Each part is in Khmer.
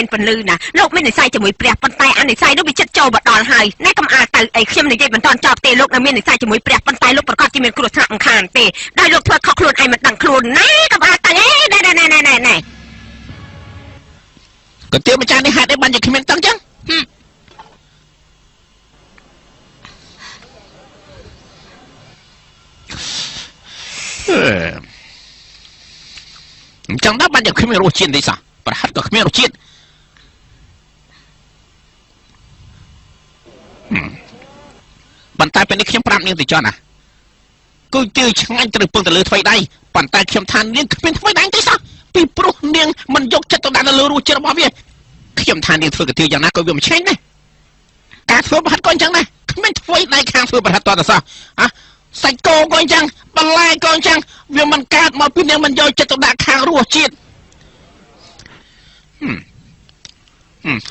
មានពលឺណាលោកមាននិស័យជាមួយព្រះប៉ុន្តែអានិស័យនោះវាចិត្តចូលបដលហើយណែកុំអាទៅអីខ្ញុំនិយាយបន្តចប់ទេលោកនៅមាននិស័យជាមួយព្រះប៉ុន្តែលោកប្រកាសជាមានគ្រោះថ្នាក់អង្ខានទេដោយលោកធ្វើខុសខ្លួនឯងមិនដឹងខ្លួនណែកុំអាទៅណែក៏ទៀម្ចាស់នេះហេតុអីបានជាគ្មានតឹងចឹងចឹងដល់បានជាគ្មានរសជាតិទេសោះប្រហែលក៏គ្មានរសជាតិប៉ុន្តែពេលនេះខ្ញុំប្រាប់នាងទៅចុះណាគូជឿឆ្ងាញ់ត្រូវពឹងទៅលើថ្វីដៃប៉ុន្តែខ្ញុំថានាងគ្មានថ្វីដៃទេសោះពីព្រោះនាងមិនយកចិត្តទៅដាក់នៅលើរសជាតិរបស់វាខ្ញុំថានាងធ្វើកាទៀវយ៉ាងណាក៏វាមិនឆ្ងាញ់ដែរការធ្វើប្រហិតក៏អញ្ចឹងដែរគ្មានថ្វីដៃខាងធ្វើប្រហិតតទៅសោះសាច់គោក៏អញ្ចឹងបន្លែក៏អញ្ចឹងវាមិនកើតមកពីនាងមិនយកចិត្តទៅដាក់ខាងរសជាតិ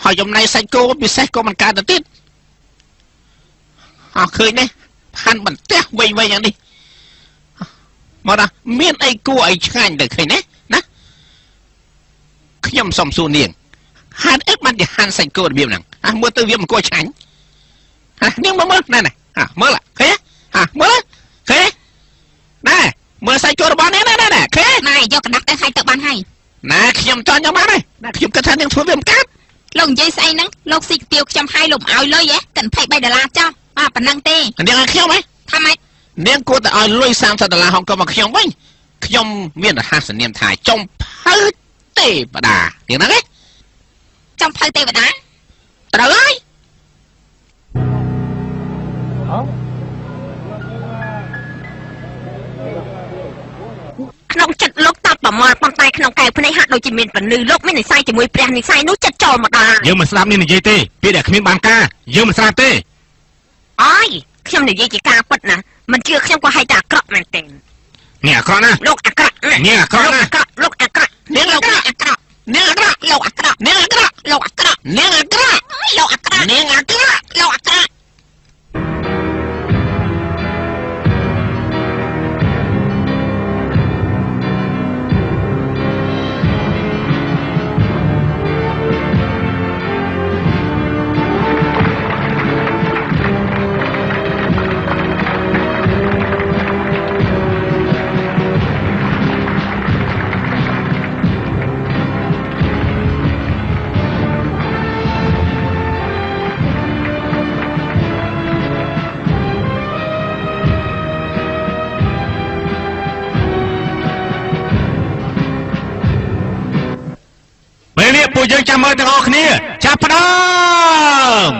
ហើយចំណៃសាច់គោពិសេសក៏មិនកើតទៅទៀតឃើញទេផាន់បន្ទះវែងយ៉ាងនេះមកណាមានអីគួរឲ្យឆ្ងាញ់ទៅឃើញទេណាខ្ញុំសុំសួរនាងហាត់អីបានជាហាន់សាច់គោរបៀបហ្នឹងមើលទៅវាមិនគួរឆ្ងាញ់នាងមើលណែមើលឃើញមើលឃើញណែមើលសាច់គោរបស់នាងណែឃើញណែយកកណ្ដាស់ទៅឲ្យទៅបានហើយណែខ្ញុំចង់យកបានហើយខ្ញុំគិតថានាងធ្វើវាមិនកើតលោកនិយាយស្អីហ្នឹងលោកស៊ីកាទៀវខ្ញុំឲ្យលោកឲ្យលុយហ៎តែ$23ចុះប៉ុណ្ណឹងទេនាងឲ្យខ្ញុំហ៎ថាម៉េចនាងគួរតែឲ្យលុយ$30ហុងក៏មកខ្ញុំវិញខ្ញុំមានរហស្សនាមថាចំភៅទេវតានាងហ្នឹងហ៎ចំភៅទេវតាត្រូវហើយក្នុងចិត្តលោកតាប់ប្រមាថប៉ុន្តែក្នុងកែវភ្នែកហាក់ដូចជាមានពលឺលោកមាននិស័យជាមួយព្រះនិស័យនោះចិត្តចូលមកដល់យើងមិនស្ដាប់នាងនិយាយទេពេលដែលគ្មានបានការយើងមិនស្ដាប់ទេអើយខ្ញុំនិយាយជាការពិតណាមិនជឿខ្ញុំក៏ឲ្យតែអាក្រក់មែនទេនេះអាក្រក់ណាលោកអាក្រក់នេះអាក្រក់ណាលោកអាក្រក់នេះលោកអាក្រក់នេះអាក្រក់លោកអាក្រក់នេះអាក្រក់លោកអាក្រក់នេះអាក្រក់លោកអាក្រក់នេះអាក្រក់លោកអាក្រក់ពួកយើងចាំមើលទាំងអស់គ្នាចាប់ផ្ដើម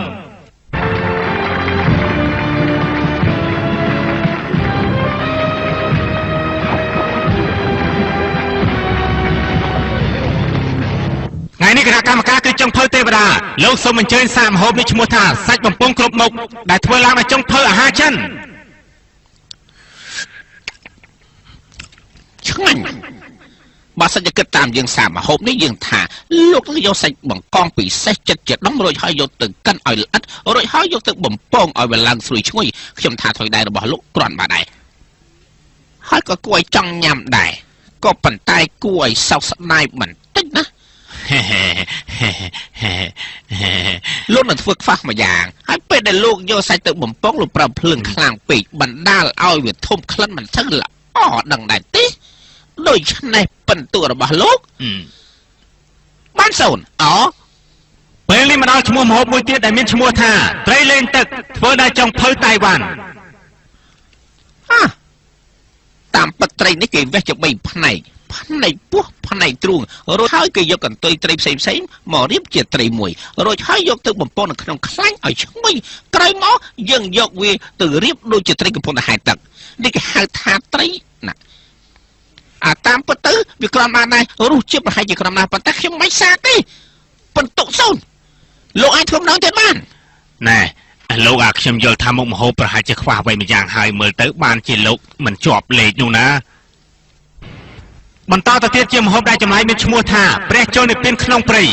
ថ្ងៃនេះគណៈកម្មការគឺចុងភៅទេវតាលោកសូមអញ្ជើញសាកម្ហូបនេះឈ្មោះថាសាច់បំពង់គ្រប់មុខដែលធ្វើឡើងដោយចុងភៅអាហារចិនឆ្ងាញ់បើសិនជាគិតតាមយើងសាកម្ហូបនេះយើងថាលោកនឹងយកសាច់បង្កងពិសេសចិត្តជាដុំរួចហើយយកទៅកិនឲ្យល្អិតរួចហើយយកទៅបំពងឲ្យវាឡើងស្រួយឈ្ងុយខ្ញុំថាថយដែររបស់លោកគ្រាន់បាទដែរហើយក៏គួរឲ្យចង់ញ៉ាំដែរក៏ប៉ុន្តែគួរឲ្យសោកស្ដាយបន្តិចណាលោកនឹងធ្វើខ្វះមួយយ៉ាងហើយពេលដែលលោកយកសាច់ទៅបំពងលោកប្រើភ្លើងខ្លាំងពេកបណ្ដាលឲ្យវាធំក្លិនមិនទៅល្អដឹងដែរទេដូច្នេះពិន្ទុរបស់លោកបាន0ពេលនេះមកដល់ឈ្មោះម្ហូបមួយទៀតដែលមានឈ្មោះថាត្រីលេងទឹកធ្វើដោយចុងភៅតៃវ៉ាន់តាមពិតត្រីនេះគេវេះជា3ផ្នែកផ្នែកពោះផ្នែកទ្រូងរួចហើយគេយកកន្ទុយត្រីផ្សេងមករៀបជាត្រីមួយរួចហើយយកទៅបំពងនៅក្នុងខ្លាញ់ឲ្យឈ្ងុយក្រោយមកយើងយកវាទៅរៀបដូចជាត្រីកំពុងតែហែលទឹកនេះគេហៅថាត្រីណាតាមពិតទៅវាគ្រាន់បានដែររសជាតិប្រហែលជាគ្រាន់ណាស់ប៉ុន្តែខ្ញុំមិនសាកទេពិន្ទុ0លោកអាចធ្វើម្ដងទៀតបានណែលោកខ្ញុំយល់ថាមុខម្ហូបប្រហែលជាខ្វះអ្វីមួយយ៉ាងហើយមើលទៅបានជាលោកមិនជាប់លេខនោះណាបន្តទៅទៀតជាម្ហូបដែលចម្លែកមានឈ្មោះថាព្រះចូលនិព្វានក្នុងព្រៃ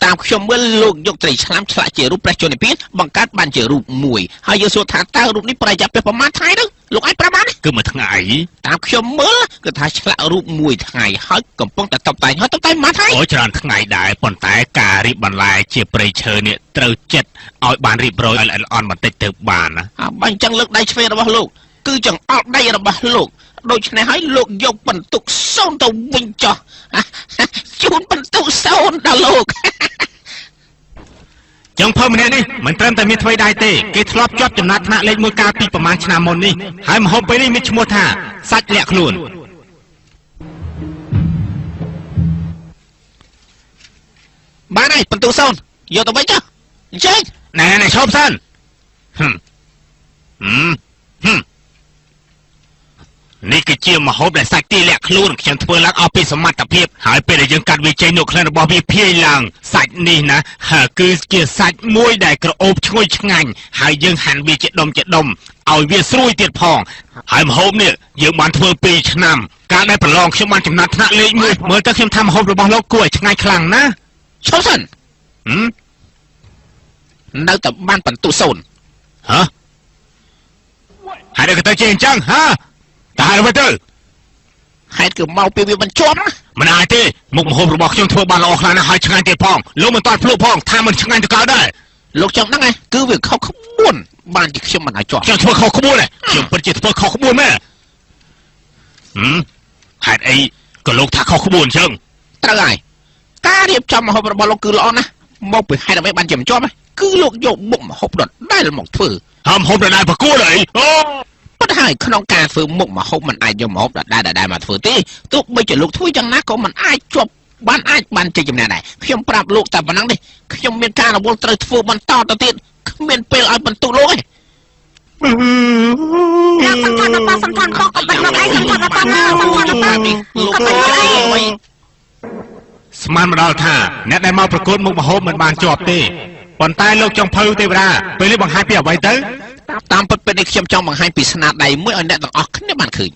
តាមខ្ញុំមើលលោកយកត្រីឆ្លាមឆ្លាក់ជារូបព្រះជន្មពីបង្កើតបានជារូបមួយហើយយើងសួរថាតើរូបនេះប្រយោជន៍ពេលប្រមាណថ្ងៃទៅលោកអាចប្រាប់បានទេគឺមួយថ្ងៃតាមខ្ញុំមើលគឺថាឆ្លាក់រូបមួយថ្ងៃហើយកំពុងតែតុបតែងហើយតុបតែងមួយថ្ងៃអូច្រើនថ្ងៃដែរប៉ុន្តែការរៀបបន្លែជាព្រៃឈើនេះត្រូវចិត្តឲ្យបានរៀបរយឲ្យល្អិតល្អន់បន្តិចទៅបានណាបើអញ្ចឹងលើកដៃឆ្វេងរបស់លោកគឺចង្អុលដៃរបស់លោកដូច្នេះហើយលោកយកបន្ទុក0ទៅវិញចុះជូនបន្ទុក0ដល់លោកចុងភៅម្នាក់នេះមិនត្រឹមតែមានថ្មីដែរទេគេធ្លាប់ជាប់ចំណាត់ថ្នាក់លេខ1កាលពីប្រមាណឆ្នាំមុននេះហើយម្ហូបពេលនេះមានឈ្មោះថាសាច់លាក់ខ្លួនបានហើយបន្ទុក0យកទៅវិញចុះអញ្ចឹងណែឈប់សិននេះគឺជាម្ហូបដែលសាច់ទាលាក់ខ្លួនខ្ញុំធ្វើឡើងអស់ពីសមត្ថភាពហើយពេលដែលយើងកាត់វាចេញនូវក្លិនរបស់វាភាយឡើងសាច់នេះណាគឺជាសាច់មួយដែលក្រអូបឈ្ងុយឆ្ងាញ់ហើយយើងហាន់វាជាដុំឲ្យវាស្រួយទៀតផងហើយម្ហូបនេះយើងបានធ្វើ2ឆ្នាំកាលដែលប្រឡងខ្ញុំបានចំណាត់ថ្នាក់លេខ1មើលទៅខ្ញុំថាម្ហូបរបស់លោកគួរឲ្យឆ្ងាញ់ខ្លាំងណាស់ឈប់សិននៅតែបានបន្ទុក0ហើយដល់ទៅជាអញ្ចឹងតើអ្វីទៅហេតុគឺមកពីវាបញ្ជាប់ណាមិនអាចទេមុខម្ហូបរបស់ខ្ញុំធ្វើបានល្អខ្លាំងណាស់ហើយឆ្ងាញ់ទៀតផងលោកមិនតាន់ភ្លុកផងថាមិនឆ្ងាញ់ទៅកើតដែរលោកចង់ដឹងគឺវាខុសក្បួនបានជាខ្ញុំមិនឲ្យជាប់ខ្ញុំធ្វើខុសក្បួនខ្ញុំពិតជាធ្វើខុសក្បួនមែនហេតុអីក៏លោកថាខុសក្បួនអញ្ចឹងត្រូវហើយការរៀបចំម្ហូបរបស់លោកគឺល្អណាស់មកពីហេតុអ្វីបានជាបញ្ជាប់គឺលោកយកមុខម្ហូបដដែលមកធ្វើម្ហូបដដែលប្រគួតអីប៉ុន្តែក្នុងការធ្វើមុខម្ហូបមិនអាចយកម្ហូបដដែលមកធ្វើទេទោះបីជាលោកធ្វើយ៉ាងណាក៏មិនអាចជាប់បានជ័យជំនះដែរខ្ញុំប្រាប់លោកតែប៉ុណ្ណឹងនេះខ្ញុំមានការរវល់ត្រូវធ្វើបន្តទៅទៀតគ្មានពេលឲ្យបន្ទុកលោកទេលោកសំខាន់បបសំខាន់បកក៏បាត់មកឯងសំខាន់បបសំខាន់បបលោកក៏បាត់ហើយស្មានមកដល់ថាអ្នកដែលមកប្រកួតមុខម្ហូបមិនបានជាប់ទេប៉ុន្តែលោកចង់ភៅទេវតាពេលនេះបង្ហាញពីអ្វីទៅតាមពិតពេលនេះខ្ញុំចង់បង្ហាញពីស្នាដៃមួយឲ្យអ្នកទាំងអស់គ្នាបានឃើញ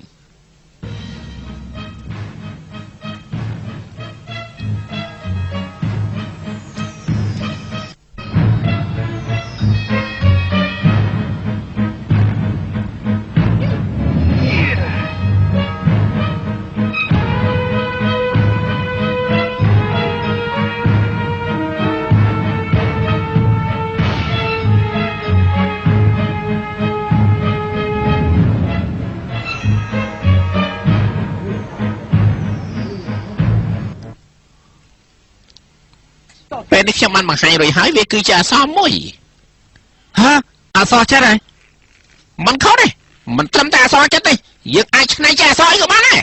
ពេលនេះខ្ញុំបានបង្ហាញរួចហើយវាគឺជាអក្សរមួយអក្សរចិត្តហ៎មិនខុសទេមិនត្រឹមតែអក្សរចិត្តទេយើងអាចឆ្នៃជាអក្សរអីក៏បានដែរ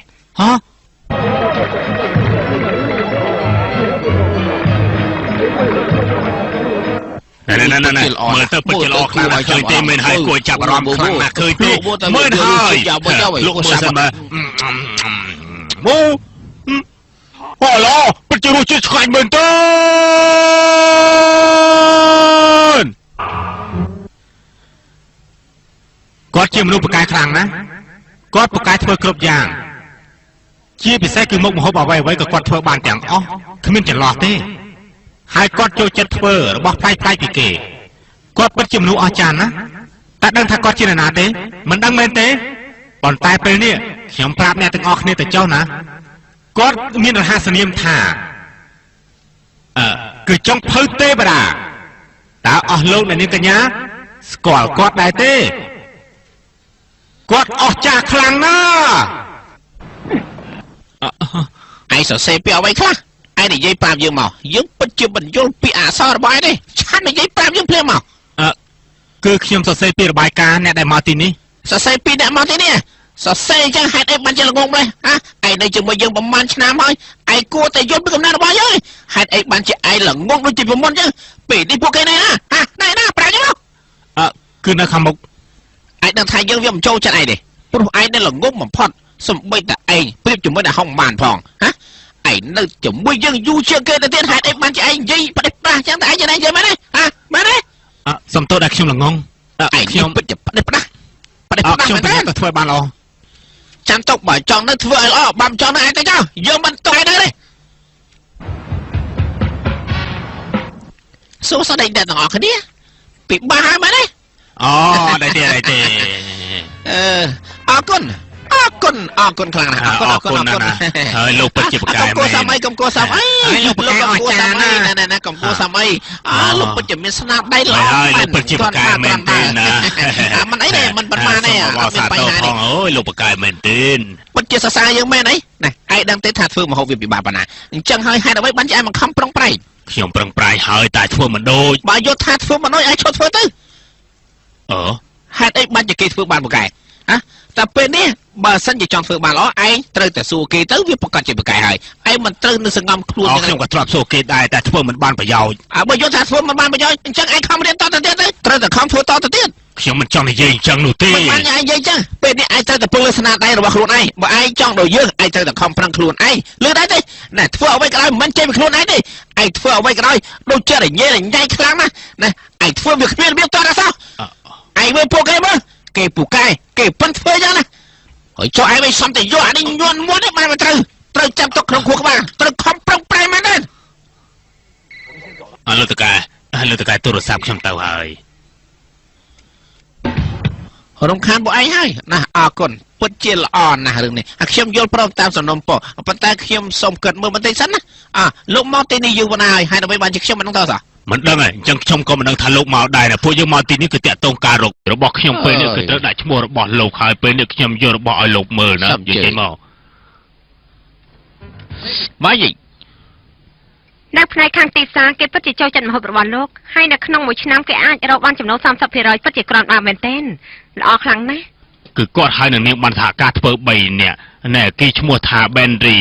ណែមើលទៅពិតជាល្អខ្លាំងណាស់ឃើញទេមែនហើយគួរចាប់អារម្មណ៍ខ្លាំងណាស់ឃើញទេមើលហើយលោកមើលសិនមើលអូឡូពិតជារសជាតិឆ្ងាញ់មែនទេគាត់ជាមនុស្សប្រកែកខ្លាំងណាស់គាត់ប្រកែកធ្វើគ្រប់យ៉ាងជាពិសេសគឺមុខម្ហូបអ្វីក៏គាត់ធ្វើបានទាំងអស់គ្មានចន្លោះទេហើយគាត់ចូលចិត្តធ្វើរបស់ផ្លែផ្លែពីគេគាត់ពិតជាមនុស្សអស្ចារ្យណាស់តែដឹងថាគាត់ជានរណាទេមិនដឹងមែនទេប៉ុន្តែពេលនេះខ្ញុំប្រាប់អ្នកទាំងអស់គ្នាទៅចុះណាគាត់មានរហស្សនាមថាគឺចុងភៅទេវតាតើអស់លោកអ្នកនាងកញ្ញាស្គាល់គាត់ដែរទេគាត់អស្ចារ្យខ្លាំងណាស់ឯងសរសេរពីអ្វីខ្លះឯងនិយាយប្រាប់យើងមកយើងពិតជាបញ្យល់ពីអក្សររបស់ឯងទេឆាន់និយាយប្រាប់យើងភ្លាមមកគឺខ្ញុំសរសេរពីរបាយការណ៍អ្នកដែលមកទីនេះសរសេរពីអ្នកមកទីនេះសរសេរអញ្ចឹងហេតុអីបានជាល្ងងម្លេះឯងនៅជាមួយយើងប្រហែលឆ្នាំហើយឯងគួរតែយល់ពីកំណត់របស់យើងហេតុអីបានជាឯងល្ងងដូចជាប្រមុនអញ្ចឹងពេលនេះពួកគេណែណាប្រាជ្ញមកគឺនៅខាងមុខឯងដឹងថាយើងវាមិនចូលចិត្តឯងទេព្រោះឯងនៅល្ងងបំផុតសំបីតែឯងប្រៀបជាមួយតែហុងបានផងឯងនៅជាមួយយើងយូរជាងគេទៅទៀតហេតុអីបានជាឯងនិយាយផ្ដេសផ្ដាសអញ្ចឹងតែឯងនិយាយមែនទេមែនទេសំទោសដែលខ្ញុំល្ងងឯងខ្ញុំពិតជាផ្ដេសផ្ដាសខ្ញុំប្រយ័ត្នទៅធ្វើបានល្អចាំទុកបើចង់នៅធ្វើឲ្យល្អបើមិនចង់នៅឯងទៅចោលយើងមិនទៅឯងទេ สู้สะได้แต่ต้องออกกันเนี่ยปิดบ้ามาเลย อ๋อได้เต้ ออกคนครั้งนะออกคนเฮ้ยลูกปัจจุบันกาย กำโกสมัยลูกกำโกสมัยนั่นกำโกสมัยลูกปัจจุบันสนับได้หรอลูกปัจจุบันกายเมนตินนะมันไอ้เนี่ยมันมาเนี่ยไปไหนโอ้ยลูกปัจจุบันเมนตินปัจจุบันสายยังแม่ไหนนะไอ้ดังเตะถาดฟื้นมาหกวิบาปนะจังให้เอาไว้บรรยายมันคำปรองไปខ្ញុំប្រឹងប្រែងហើយតែធ្វើមិនដូចបើយកថាធ្វើមិនដូចឲ្យឈប់ធ្វើទៅហេតុអីបានជាគេធ្វើបានមកកែតែពេលនេះបើសិនជាចង់ធ្វើបានល្អឯងត្រូវតែសួរគេទៅវាប្រកាសជាប្រកែហើយឯងមិនត្រូវនឹងសង្ងំខ្លួនខ្ញុំក៏ធ្លាប់សួរគេដែរតែធ្វើមិនបានប្រយោជន៍បើយកថាធ្វើមិនបានប្រយោជន៍អញ្ចឹងឯងខំរៀនតទៅទៀតទៅត្រូវតែខំធ្វើតទៅទៀតខ្ញុំមិនចង់និយាយអញ្ចឹងនោះទេមិនបានឯងនិយាយអញ្ចឹងពេលនេះឯងត្រូវតែពលស្នាដៃរបស់ខ្លួនឯងបើឯងចង់ដូចយើងឯងត្រូវតែខំប្រឹងខ្លួនឯងលឺដែរទេណែធ្វើអ្វីក៏ដោយមិនចេញពីខ្លួនឯងទេឯងធ្វើអ្វីក៏ដោយដូចជារញ៉េរញ៉ៃខ្លាំងណាស់ណែឯងធ្វើវាគ្មានរបៀបតទៅសោះឯងមើលពួកគេមើលគេពូកែគេប៉ិនធ្វើយ៉ាងណាហើយចុះឯងមិនសំតែយកអានេះញ័នមុនទេបានមិនត្រូវចាប់ទុកក្នុងខួរក្បាលត្រូវខំប្រឹងប្រែងមែនទេលោកតកែទូរស័ព្ទខ្ញុំទៅហើយរំខានពួកឯងហើយណាអរគុណពិតជាល្អណាស់រឿងនេះខ្ញុំយល់ព្រមតាមសំណុំពរប៉ុន្តែខ្ញុំសូមគិតមើលបន្តិចសិនណាលោកមកទីនេះយូរណាស់ហើយដើម្បីបានជាខ្ញុំមិនដឹងតើសោះមិនដឹងទេអញ្ចឹងខ្ញុំក៏មិនដឹងថាលោកមកដែរណាពួកយើងមកទីនេះគឺតាក់ទងការរករបស់ខ្ញុំពេលនេះគឺត្រូវដាក់ឈ្មោះរបស់លោកហើយពេលនេះខ្ញុំយករបស់ឲ្យលោកមើលណានិយាយមកមកយីនៅផ្នែកខាងទីផ្សារគេពិតជាចូលចិត្តម្ហូបរបស់លោកហើយនៅក្នុងមួយឆ្នាំគេអាចរកបានចំណូល 30% ពិតជាគ្រាន់បើមែនទែនល្អខ្លាំងណាស់គឺគាត់ហើយនឹងនាងបានថាការធ្វើ3នាក់ណែគេឈ្មោះថា Benry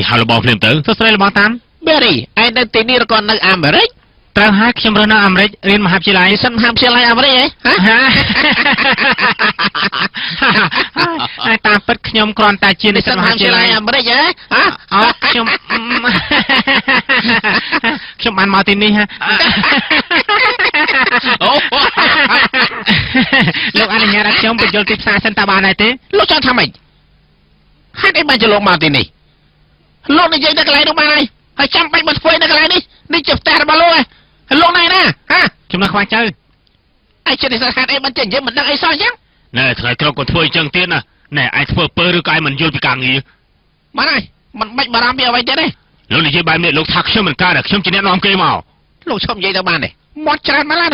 ហៅរបស់ភ្លាមទៅសួស្ដីរបស់តាម Benry ឯនៅទីនេះក៏នៅអាមេរិកត្រូវហើយខ្ញុំរស់នៅអាមេរិករៀនមហាវិទ្យាល័យសិនមហាវិទ្យាល័យអាមេរិកហ៎តាមពិតខ្ញុំគ្រាន់តែជានិស្សិតមហាវិទ្យាល័យអាមេរិកខ្ញុំបានមកទីនេះលោកអនុញ្ញាតឲ្យខ្ញុំបញ្យល់ទីផ្សារសិនតើបានទេលោកចង់ធ្វើម៉េចហេតុអីបានជាលោកមកទីនេះលោកនិយាយទៅកន្លែងនោះបានហើយចាំបាច់មកធ្វើនៅកន្លែងនេះជាផ្ទះរបស់លោកលោកណៃណាខ្ញុំនៅខ្វាច់ចៅឯចិត្តនេះហេតុអីបានចេញយើងមិនដឹងអីសោះអញ្ចឹងណែថ្ងៃក្រោយក៏ធ្វើអញ្ចឹងទៀតណាណែឯងធ្វើពើឬក៏ឯងមិនយល់ពីការងារបានហើយមិនបាច់បារម្ភពីអ្វីទៀតទេលោកនិយាយបែបនេះលោកថាខ្ញុំមិនកើតខ្ញុំជាអ្នកនាំគេមកលោកឈប់និយាយទៅបានទេមាត់ច្រើនមកឡើយ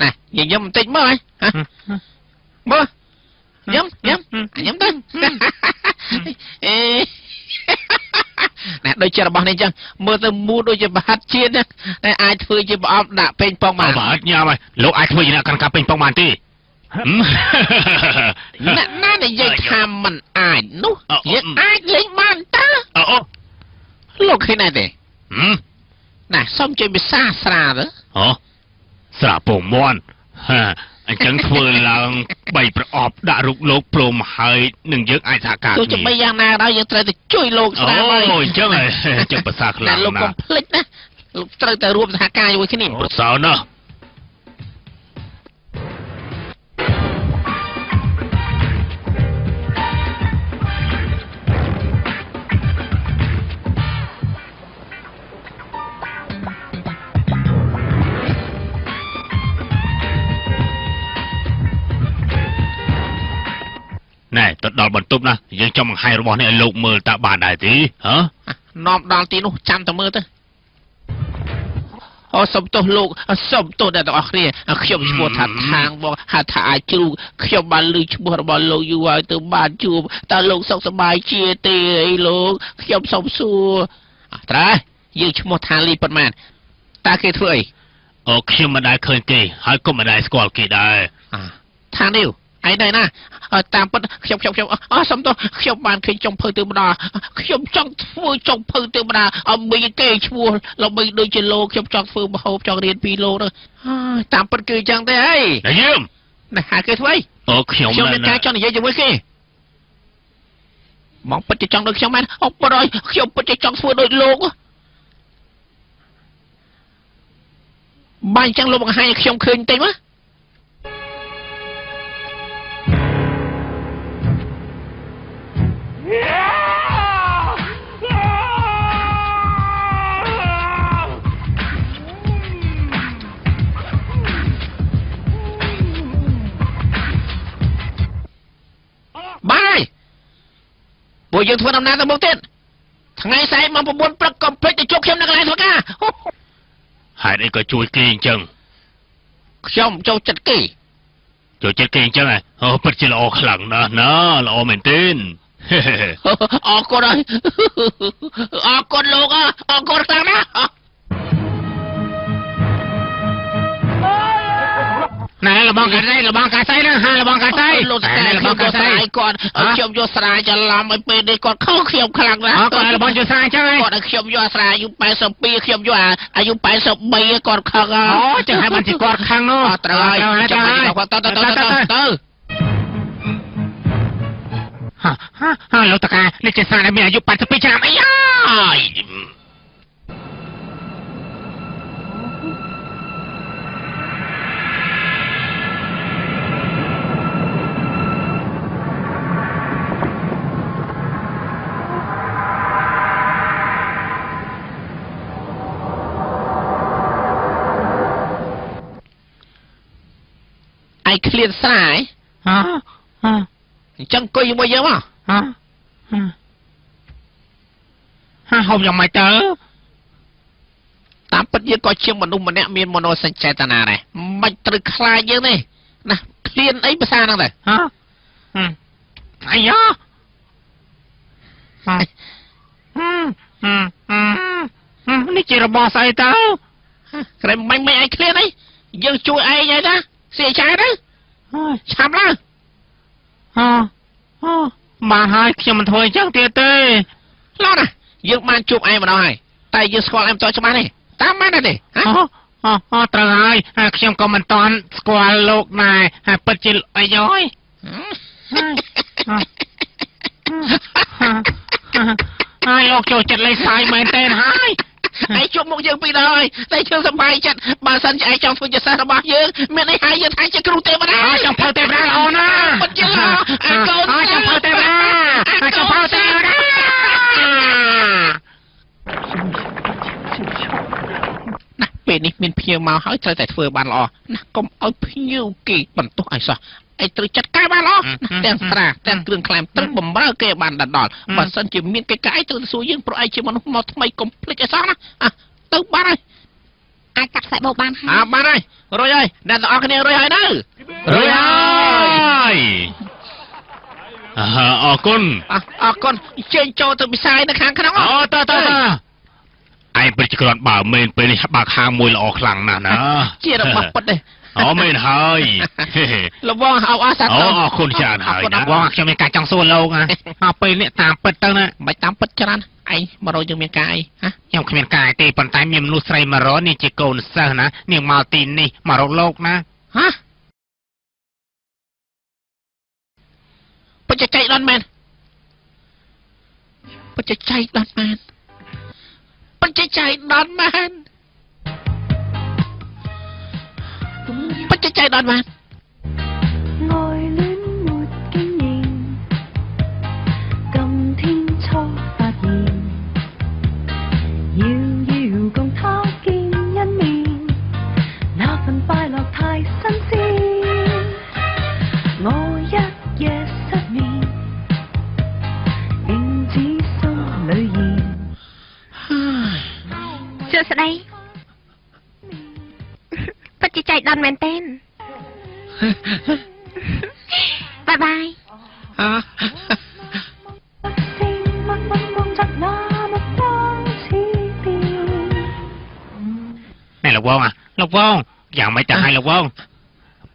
ណាញ៉ាំបន្តិចមើលហ៎មើលញ៉ាំទៅណែដូចជារបស់នេះអញ្ចឹងមើលទៅមូដូចជាប្រហាត់ជាតិតែអាចធ្វើជាប្រអប់ដាក់ពេញប៉ុងបានបាទញ៉ាំហើយលោកអាចធ្វើជាអ្នកកាន់កាពេញប៉ុងបានទេណានិយាយថាមិនអាចនោះយើងអាចលេងបានតើលោកឃើញណាទេណាសុំជួយភាសាស្រាទៅស្រាពងមន់អញ្ចឹងធ្វើឡើង3ប្រអប់ដាក់រូបលោកព្រមហើយនឹងយើងអាចសហការទោះជាបីយ៉ាងណាដល់យើងត្រូវតែជួយលោកស្រាហើយអញ្ចឹងភាសាខ្លាំងណាស់លោកកុំភ្លេចណាលោកត្រូវតែរួមសហការជាមួយគ្នាប្រសើរណាស់ណែទៅដល់បន្ទប់ណាយើងចង់បង្ហាញរបស់នេះឲ្យលោកមើលតើបានដែរទេនាំដល់ទីនោះចាំតែមើលទៅសុំទោសលោកសុំទោសអ្នកទាំងអស់គ្នាខ្ញុំឈ្មោះថាខាងបងហៅថាអាចជ្រូកខ្ញុំបានឮឈ្មោះរបស់លោកយូរហើយទៅបានជួបតើលោកសុខសប្បាយជាទេអីលោកខ្ញុំសុំសួរត្រាយើងឈ្មោះថាលីប៉ុន្មានតើគេធ្វើអីខ្ញុំមិនដែលឃើញទេហើយក៏មិនដែលស្គាល់គេដែរថានេះឯណៃណាតាមពិតខ្ញុំសុំទោសខ្ញុំបានឃើញចុងភៅទៅម្ដងខ្ញុំចង់ធ្វើចុងភៅទៅម្ដងអំបីគេឈ្មោះដើម្បីដូចជាលោកខ្ញុំចង់ធ្វើមហូបចង់រៀនពីលោកទៅតាមពិតគឺអញ្ចឹងទេហីយើងណាហៅគេធ្វើអីខ្ញុំមានការចង់និយាយជាមួយគេមកពិតជាចង់ដូចខ្ញុំមែនប៉ុន្តែខ្ញុំពិតជាចង់ធ្វើដូចលោកបានអញ្ចឹងលោកបង្ហាញឲ្យខ្ញុំឃើញតិចមក ពួកយើងធ្វើដំណើរទៅមុខទៀតថ្ងៃស្អែកមក9ព្រឹកកុំភ្លេចទៅជួបខ្ញុំនៅកន្លែងធ្វើការហេតុអីក៏ជួយគេអញ្ចឹងខ្ញុំចូលចិត្តគេចូលចិត្តគេអញ្ចឹងហ៎ពិតជាល្អខ្លាំងណាស់ណាល្អមែនទេអរគុណហើយអរគុណលោកអរគុណខ្លាំងណាស់ណែលបងកាសៃហ្នឹងហាលបងកាសៃលោកតែលបងកាសៃគាត់ខ្ញុំយកស្រាច្រឡំឲ្យពេលនេះគាត់ខុសខ្ញុំខ្លាំងណាស់គាត់លបងយកស្រាអញ្ចឹងគាត់ឲ្យខ្ញុំយកស្រាអាយុ82ខ្ញុំយកអាយុ83គាត់ខឹងអូចឹងហើយបានជាគាត់ខឹងនោះត្រូវហើយចាំគាត់ទៅហាលោកតកានេះជាស្រាដែលមានអាយុ82ឆ្នាំអីហើយ ai clear ស្រាយអញ្ចឹងអង្គុយជាមួយយើងមកហូបយ៉ាងម៉េចទៅតាមពិតយើងក៏ជាមនុស្សម្នាក់មានមនោសញ្ចេតនាដែរមិនត្រូវខ្លាចយើងទេណា clear អីភាសាហ្នឹងទៅអាយ៉ានេះជារបស់ស្អីទៅក្រែមិនឯង clear អីយើងជួយឯងហើយណា Xì trái đấy Chăm lắm Mà hai khi mình thôi chắc tiệt tê Lót à Dương mang chụp em vào đó hay Tại dương squall em cho bán này តាមបានទេត្រូវហើយខ្ញុំក៏មិនតន់ស្គាល់លោកដែរហើយពិតជាអីយោហើយលោកចូលចិត្តលេងសាយមែនទេហើយឯងជួបមុខយើងពីរហើយតែយើងសប្បាយចិត្តបើសិនជាឯងចង់ធ្វើជាសិស្សរបស់យើងមានអីហើយយើងថាជាគ្រូទេវតាចង់ធ្វើទេវតាល្អណាស់ពិតជាល្អកូនចង់ធ្វើទេវតាចង់ធ្វើទេវតាណាពេលនេះមានភ្ញៀវមកហើយត្រូវតែធ្វើបានល្អណាកុំឲ្យភ្ញៀវគេបន្ទោសឲ្យសោះឯងត្រូវចាត់ការបានល្អទាំងស្រាទាំងគ្រឿងក្លែមត្រូវបំរើគេបានដល់បើសិនជាមានកិច្ចការអីត្រូវសួរយើងព្រោះឯងជាមនុស្សមកថ្មីកុំភ្លេចឲ្យសោះណាទៅបានហើយអាចកាត់ខ្សែបោកបានហើយបានហើយរួចហើយអ្នកទាំងអស់គ្នារួចហើយទៅរួចហើយអរគុណជើញចូលទៅពិសាយនៅខាងក្នុងអូតើឯងពិតជាគ្រាន់បើមែនពេលនេះបើកហាងមួយល្អខ្លាំងណាស់ណាជារបស់ពិតទេអូមែនហើយលោកវងអបអរសាទរអរគុណច្រើនហើយណាវងខ្ញុំមានការចង់សួរលោកណាពេលនេះតាមពិតទៅណាមិនតាមពិតច្រើនឯងមករកយើងមានការអីហ៎ខ្ញុំគ្មានការទេប៉ុន្តែមានមនុស្សស្រីមករកនេះជាកូនសិស្សណានាងមកទីនេះមករកលោកណាហ៎បច្ច័យដល់មែនបច្ច័យដល់មែនបច្ច័យដល់មែន不知ใจđòn mà愛戀沒經驗，今天初發現，遙遙共他見一面，那份快樂太新鮮，我一夜失眠，影子心裏現。សួស្តីពិតជាចៃដន្យមែនទេបាយបាយណែលោកវងយ៉ាងម៉េចទៅឲ្យលោកវង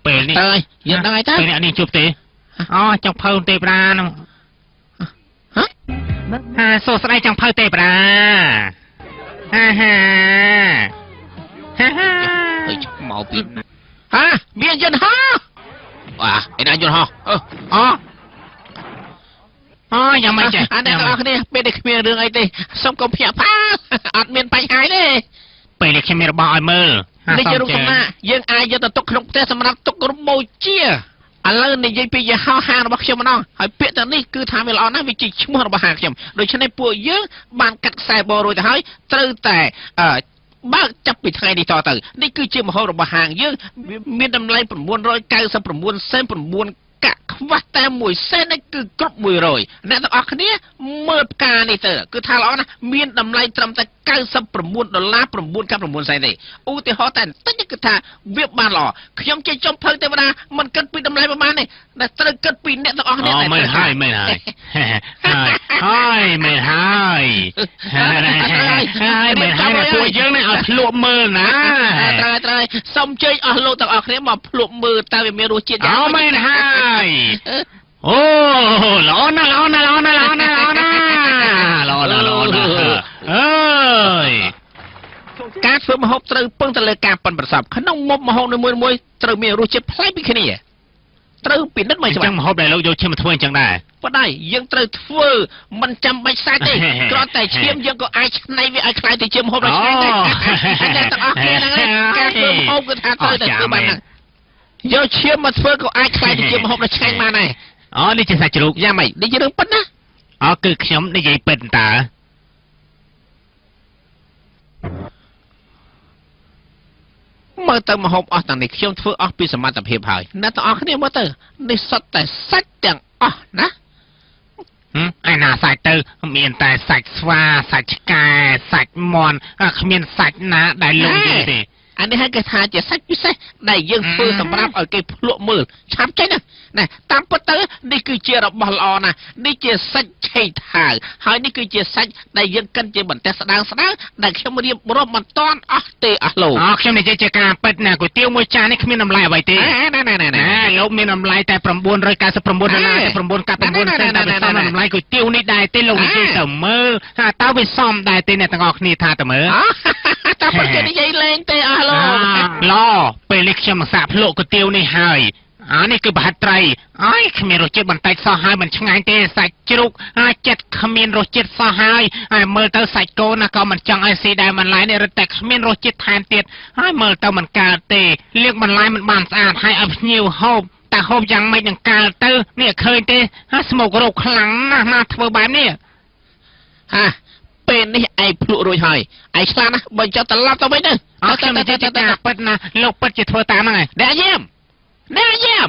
ពេលនេះយើងដឹងហើយទៅពេលនេះជួបទេអូចង់ភៅទេវតានោះសួស្តីចង់ភៅទេវតាមកពីមានយន្តហោះឯណាយន្តហោះយ៉ាងម៉េចចេះអ្នកទាំងអស់គ្នាពេលនេះគ្មានរឿងអីទេសុំកុំភ្ញាក់ផ្អើលអត់មានបញ្ហាទេពេលនេះខ្ញុំមានរបស់ឲ្យមើលនេះជារូបសំណាកយើងអាចយកទៅទុកក្នុងផ្ទះសម្រាប់ទុករូបបូជាឥឡូវនិយាយពីយន្តហោះហាងរបស់ខ្ញុំម្ដងហើយពាក្យទាំងនេះគឺថាវាល្អណាស់វាជាឈ្មោះរបស់ហាងខ្ញុំដូច្នេះពួកយើងបានកាត់ខ្សែបរួចទៅហើយត្រូវតែបើកចាប់ពីថ្ងៃនេះតទៅនេះគឺជាម្ហូបរបស់ហាងយើងមានតម្លៃ999សេន9កាក់ខ្វះតែ តែមួយសេននេះគឺគ្រប់100អ្នកទាំងអស់គ្នាមើលផ្កានេះទៅគឺថាល្អណាស់មានតម្លៃត្រឹមតែ$99.99 សេនទេឧទាហរណ៍តែបន្តិចគឺថាវាបានល្អខ្ញុំជាចុងភៅទេវតាមិនគិតពីតម្លៃប្រហែលទេតែត្រូវគិតពីអ្នកទាំងអស់គ្នាដែរមែនហើយមែនហើយមែនហើយមែនហើយពួកយើងនេះឲ្យភ្លក់មើលណាត្រូវសូមជើញអស់លោកទាំងអស់គ្នាមកភ្លក់មើលតើវាមានរសជាតិយ៉ាងម៉េចមែនហើយអូល្អណាស់ល្អណាស់ល្អណាស់ល្អណាស់ល្អណាស់អើយការធ្វើម្ហូបត្រូវពឹងទៅលើការប៉ិនប្រសប់ក្នុងមុខម្ហូបនីមួយៗត្រូវមានរសជាតិប្លែកពីគ្នាត្រូវពិនិត្យមកច្បាស់ចឹងម្ហូបដែលលោកយកឈាមមកធ្វើអញ្ចឹងដែរប៉ុន្តែយើងត្រូវធ្វើមិនចាំបាច់សាច់ទេគ្រាន់តែឈាមយើងក៏អាចឆ្នៃវាឲ្យខ្លាយទៅជាម្ហូបដ៏ឆ្ងាញ់ដែរតែទាំងអស់គ្នាហ្នឹងការធ្វើម្ហូបគឺថាត្រូវតែធ្វើបានហ្នឹងយកឈាមមកធ្វើក៏អាចខ្លាយទៅជាម្ហូបដ៏ឆ្ងាញ់បានដែរនេះជាសាច់ជ្រូកយ៉ាងម៉េចនេះជារឿងពិតណាគឺខ្ញុំនិយាយពិតតើមើលទៅម្ហូបអស់ទាំងនេះខ្ញុំធ្វើអស់ពីសមត្ថភាពហើយអ្នកទាំងអស់គ្នាមើលទៅនេះសុទ្ធតែសាច់ទាំងអស់ណាឯណាសាច់ទៅមានតែសាច់ស្វាសាច់ឆ្កែសាច់មាន់គ្មានសាច់ណាដែលលងទេអានេះហើយគេថាជាសាច់ពិសេសដែលយើងធ្វើសម្រាប់ឲ្យគេភ្លក់មើលឆាប់ចេញណាតាមពិតទៅនេះគឺជារបស់ល្អណាស់នេះជាសាច់ឆៃថាវហើយនេះគឺជាសាច់ដែលយើងកិនជាបន្ទះស្ដើងដែលខ្ញុំរៀបរាប់មិនតាន់អស់ទេអស់លោកខ្ញុំនិយាយជាការពិតណាគុយទាវមួយចាននេះគ្មានតម្លៃអ្វីទេណែលោកមានតម្លៃតែ$999តែ$999សេនតែវាសមតម្លៃគុយទាវនេះដែរទេលោកនិយាយទៅមើលតើវាសមដែរទេអ្នកទាំងអស់គ្នាថាទៅមើលតែពិតគេនិយាយលេងទេអស់ឡពេលនេះខ្ញុំនឹងសាកភ្លក់គុយទាវនេះហើយនេះគឺប្រហិតត្រីគ្មានរសជាតិបន្តិចសោះហើយមិនឆ្ងាញ់ទេសាច់ជ្រូកចិត្តគ្មានរសជាតិសោះហើយមើលទៅសាច់គោណាក៏មិនចង់ឲ្យស៊ីដែរបន្លែនេះរឹតតែគ្មានរសជាតិថែមទៀតហើយមើលទៅមិនកើតទេលាងបន្លែមិនបានស្អាតហើយឲ្យភ្ញៀវហូបតែហូបយ៉ាងម៉េចនឹងកើតទៅនេះឃើញទេស្មុករោគខ្លាំងណាស់ណាធ្វើបែបនេះពេលនេះឯងភ្លក់រួចហើយឯងឆ្លាតណាស់បើចុះត្រឡប់ទៅវិញទៅខ្ញុំនិយាយតែពិតណាលោកពិតជាធ្វើតាមហ្នឹងហើយអ្នកយាមណែ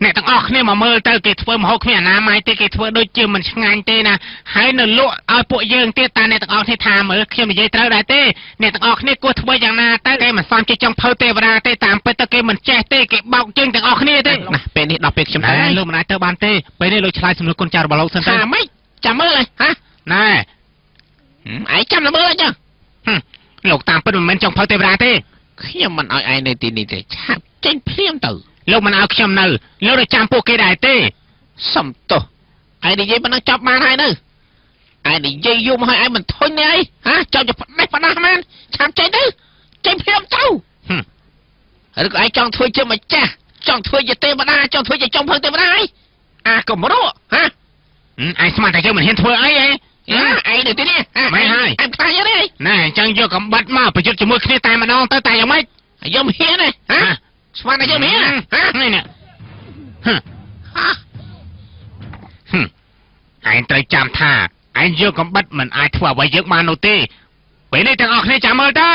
អ្នកទាំងអស់គ្នាមកមើលទៅគេធ្វើម្ហូបគ្មានអនាម័យទេគេធ្វើដូចជាមិនឆ្ងាញ់ទេណាហើយនៅលក់ឲ្យពួកយើងទៀតតែអ្នកទាំងអស់គ្នាថាមើលខ្ញុំនិយាយត្រូវដែរទេអ្នកទាំងអស់គ្នាគួរធ្វើយ៉ាងណាទៅគេមិនសមជាចង់ភៅទេវតាទេតាមពិតទៅគេមិនចេះទេគេបោកជើងទាំងអស់គ្នាទេណាពេលនេះដល់ពេលខ្ញុំទៅលោកមិនអាចទៅបានទេពេលនេះលោកឆ្លើយសំណួរកូនចៅរបស់លោកសិនទៅម៉េចចាំមើលណែឯងចាំមើលអញ្ចឹងលោកតាមពិតមិនមែនចង់ភៅទេវតាទេខ្ញុំមិនឲ្យឯងនៅទីនេះទេឆាប់ចេញភ្លាមទៅលោកមិនឲ្យខ្ញុំនៅលោកទៅចាំពួកគេដែរទេសំទោសឯងនិយាយប៉ុណ្ណឹងចាប់បានហើយនៅឯងនិយាយយូរមកឲ្យឯងមិនធុញទេអីចង់จะផ្ដេសផ្ដាស់មែនឆាប់ចេញទៅចេញភ្លាមទៅឬក៏ឯងចង់ធ្វើជាម្ចាស់ចង់ធ្វើជាទេវតាចង់ធ្វើជាចុងភៅទេវតាអីកម្រោឯងស្មានតែយើងមិនហ៊ានធ្វើអីឯងនៅទីនេះមិនហើយឯងខ្លាចទេណែអញ្ចឹងយកកំបិតមកប្រយុទ្ធជាមួយគ្នាតែម្ដងទៅតែយ៉ាងម៉េចយើងមិនហ៊ានទេស្មានតែយើងមិនហ៊ាននេះឯងត្រូវចាំថាឯងយកកំបិតមិនអាចធ្វើអ្វីយើងបាននោះទេពេលនេះទាំងអស់គ្នាចាំមើលទៅ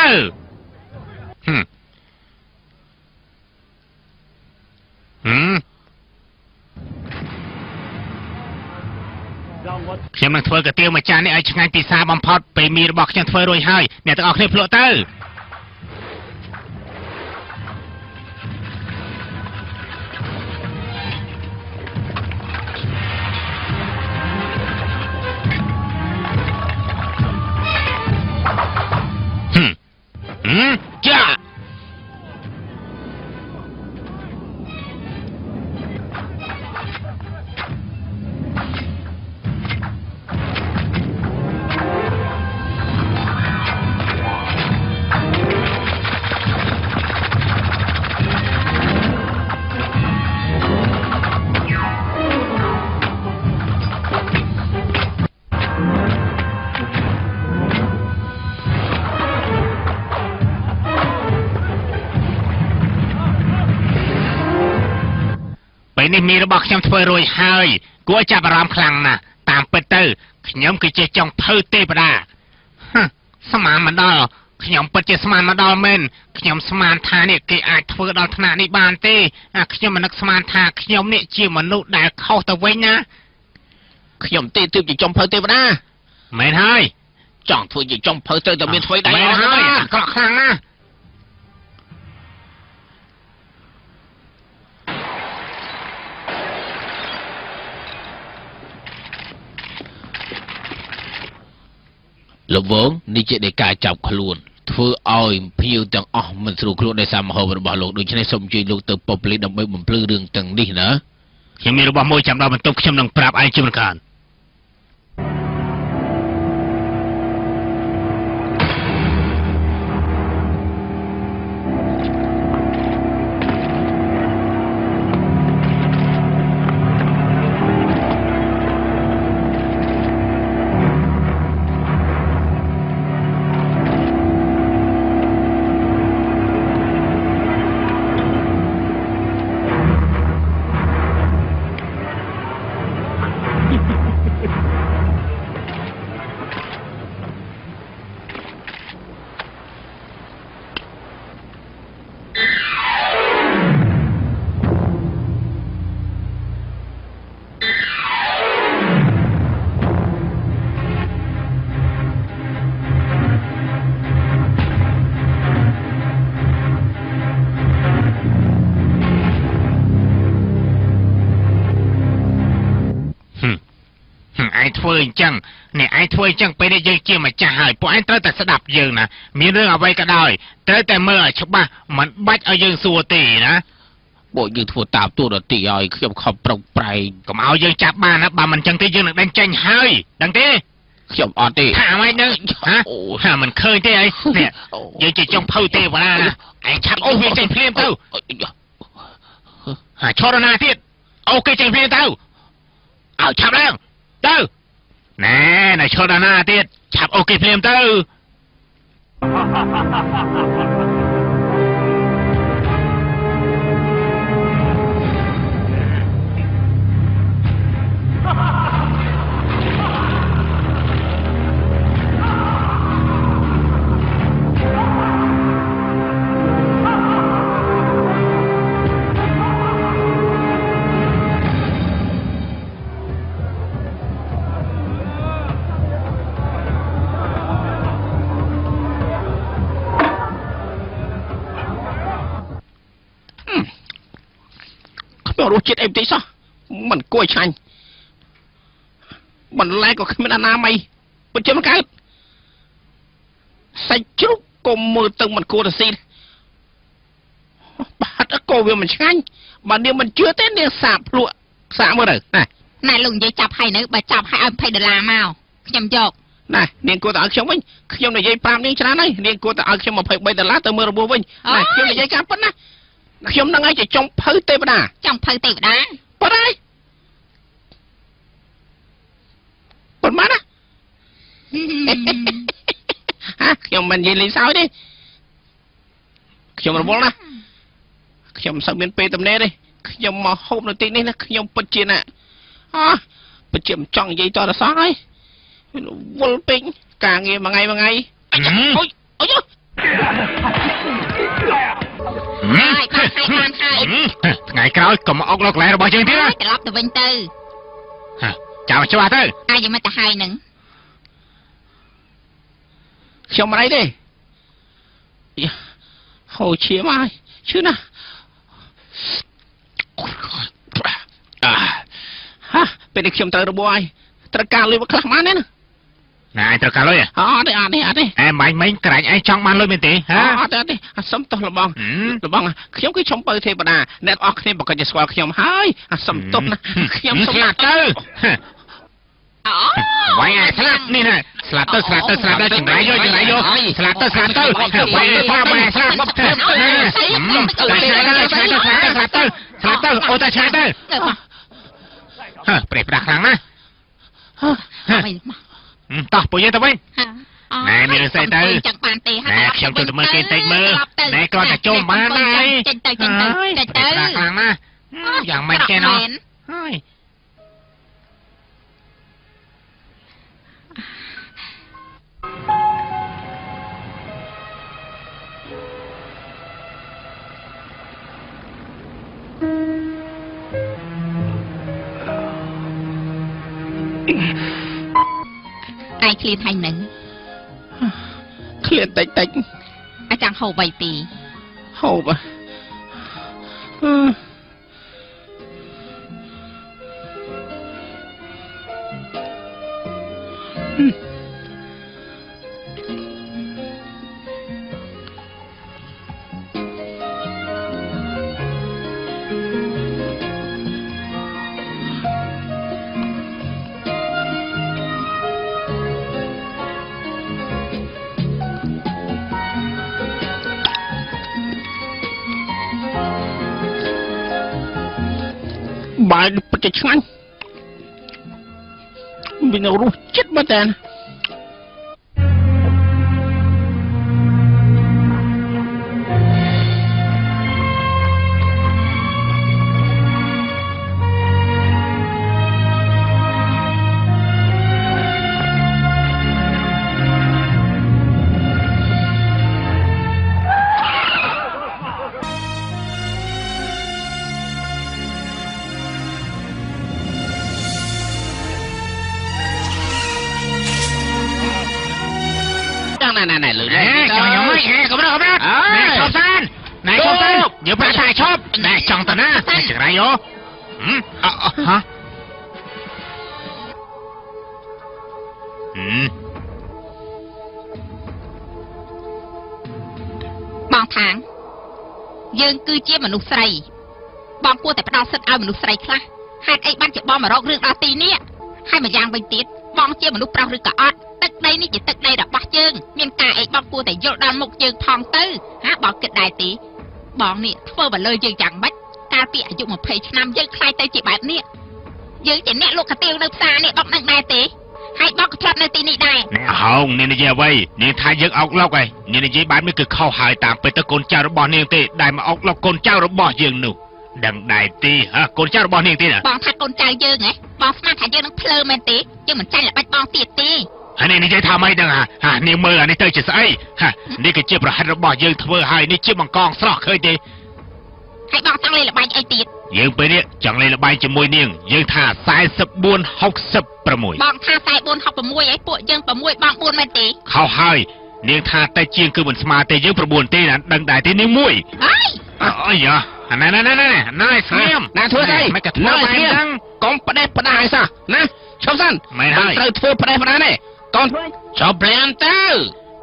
ខ្ញុំនឹងធ្វើកាទៀវមួយចាននេះឲ្យឆ្ងាញ់ពិសាបំផុតពេលមីរបស់ខ្ញុំធ្វើរួចហើយអ្នកទាំងអស់គ្នាភ្លក់ទៅចានេះមីរបស់ខ្ញុំធ្វើរួចហើយគួរចាប់អារម្មណ៍ខ្លាំងណាស់តាមពិតទៅខ្ញុំគឺជាចុងភៅទេវតាស្មានមិនដល់ ขยมเปิดเจสมานมาดอลเมนขยมสมานทาเนี่ยเกอาจធ្វើដល់ថ្នាក់នេះបានទេខ្ញុំមិននឹកស្មានថាខ្ញុំនេះជាមនុស្សដែលខុសទៅវិញណាខ្ញុំទេទើបជាចុងភៅទេវតាមែនហើយចង់ធ្វើជាចុងភៅទៅតែមានធ្វើដៃអស់ហើយអាក្រក់ខ្លាំងណាស់លោកវងនេះជានៃការចាប់ខ្លួនធ្វើឲ្យភៀវទាំងអស់មិនស្រួលខ្លួនដោយសារមហោបរបស់លោកដូច្នេះសូមជួយលោកទៅប៉ុបលីដើម្បីបំភ្លឺរឿងទាំងនេះណាខ្ញុំមានរបស់មួយចាំដល់បន្ទប់ខ្ញុំនឹងប្រាប់ឯងជាមិនខានឯងធ្វើអញ្ចឹងនេះឯងធ្វើអញ្ចឹងពេលនេះយើងជាម្ចាស់ហើយពួកឯងត្រូវតែស្ដាប់យើងណាមានរឿងអ្វីក៏ដោយត្រូវតែមើលឲ្យច្បាស់មិនបាច់ឲ្យយើងសួរទេណាពួកយើងធ្វើតាមទូរទស្សន៍ឲ្យខ្ញុំខំប្រឹងប្រែងកុំឲ្យយើងចាប់បានណាបើមិនអញ្ចឹងទេយើងនឹងដេញចេញហើយដឹងទេខ្ញុំអត់ទេថាអ្វីនឹងហាមិនឃើញទេអីនេះយើងជាចុងភៅទេវតាឯងឆាប់អូសវាចេញភ្លាមទៅហាឈរណាទៀតអូគេចេញភ្លាមទៅឲ្យឆាប់ឡើងទៅណែឈរណាទៀតឆាប់អូគេភ្លាមទៅរសជាតិអីបន្តិចសោះមិនគួរឆ្ងាញ់បន្លែក៏គ្មានអនាម័យពិតជាមិនកើតសាច់ជ្រូកក៏មើលទៅមិនគួរទៅស៊ីបាទក៏វាមិនឆ្ងាញ់បើនាងមិនជឿទេនាងសាកភ្លក់សាកមើលទៅណែលោកនិយាយចាប់ឲ្យនៅបើចាប់ឲ្យ$20មកខ្ញុំយកណែនាងគួរតែឲ្យខ្ញុំវិញខ្ញុំនិយាយប្រាប់នាងច្រើនហើយនាងគួរតែឲ្យខ្ញុំ$23ទៅមើលរបួសវិញណែខ្ញុំនិយាយការប៉ុណ្ណាខ្ញុំនឹងឲ្យជាចុងភៅទេវតាចុងភៅទេវតាប៉ុណ្ណាប៉ុន្មានណាខ្ញុំមិននិយាយលេងសើចទេខ្ញុំរវល់ណាខ្ញុំមិនសូវមានពេលទំនេរទេខ្ញុំមកហូបនៅទីនេះណាខ្ញុំពិតជាណាពិតជាមិនចង់និយាយតរសោះហើយវល់ពេកការងារមួយថ្ងៃអូយហើយថ្ងៃក្រោយកុំអុកលោកកន្លែងរបស់យើងទៀតណាត្រឡប់ទៅវិញទៅចាំច្បាស់ទៅអាយមកទៅហើយនឹងខ្ញុំមិនអីទេហូរឈាមហើយឈឺណាស់ពេលនេះខ្ញុំត្រូវរបួសហើយត្រូវការលុយមកខ្លះម៉ានទេណាណែឯងត្រូវការលុយអត់ទេអែមិញក្រែងឯងចង់បានលុយមែនទេអត់ទេសុំទោសលបងខ្ញុំគឺឈុំបើទេវតាអ្នកអស់គ្នាប្រកាសជាស្គាល់ខ្ញុំហើយសុំទោសណាខ្ញុំសុំណាទៅវាយស្លាប់នេះណាស្លាប់ទៅចង្រៃយកស្លាប់ទៅវាយស្លាប់ស្លាប់ទៅអូតាឆាយទៅប្រេះប្រាស់ខ្លាំងណាតោះពួកយើងទៅវិញណែមានស្អីទៅចាំបានទេណែខ្ញុំទៅមើលគេតិចមើលណែគ្រាន់តែចូលបានហើយចេញទៅខ្លាំងណាយ៉ាងម៉េចគេណោះហើយ ai clean hay nứng ឃ្លានតិចតិច ai chẳng hầu vậy tì ហូបបាយពិតជាឆ្ងាញ់មានរសជាតិមែនតើ này lười nè chọn nhỏ mấy nè không đâu nè không san này không san vừa phải xài shop nè chọn tao nè nè chừng này vô hả bong tháng dương cư chia mà nụ sầy bong cua tại bắt đầu sân ao mà nụ sầy khla hai ấy ban chỉ bong mà róc rước đào tì nè hai mà giang bình tiết bong chia mà nụ prao rước cả ót tức đây ní chỉ tức đây đã bắt chương miền cà ấy bong cua tại vô đan một chương thòng tư há bong kịch đài tí bong nè phơ và lời dương chẳng bách ca tịa dụng một phẩy năm dương khai tay chị bạn nè dương chỉ nè lục cả tiêu đâu xa nè bong nặng đài tí hai bong thoát nơi tí nị đài không nên giờ vậy nên thay dương ốc lóc này nên dây bán mới cực khâu hại tạmไปตะ con trao bò niềng tê đài mà ốc lóc con trao bò dương nụ đằng đài tê hả con trao bò niềng tê nè bong thay con trao dương ấy bong smart thay dương nó phơ men tí dương mình tranh là bách bong tiệt tíอันนี้จะทำไม่ได้ฮะนี่มืออันนี้เตยจะใส่ฮะนี่ก็เจ็บประหัตบ่ยืงทเวอร์ให้นี่เจ็บมังกรสระเคยดีให้บองตั้งเลยละใบไอติดยืงไปเนี่ยจังเลยละใบจะมวยเนียงยืงท่าสายสับบุญ60ประมวยบองท่าสายบุญ6ประมวยไอ้ปุ่ยยืงประมวยบองบุญมันตีเข้าให้เนียงท่าแต่เจียงคือเหมือนสมาแต่ยืงประบุญตีนั้นดังได้ที่นี่มวยไอ้ยอ่ะนั่นเสียมน่าทั่วใจไม่กระทั่วไปนั่งกองประเดประดายซะนะชอบสั้นไม่ได้เราทั่วประเดประดายเนี่ยก่อนชอบเปลี่ยนเต้า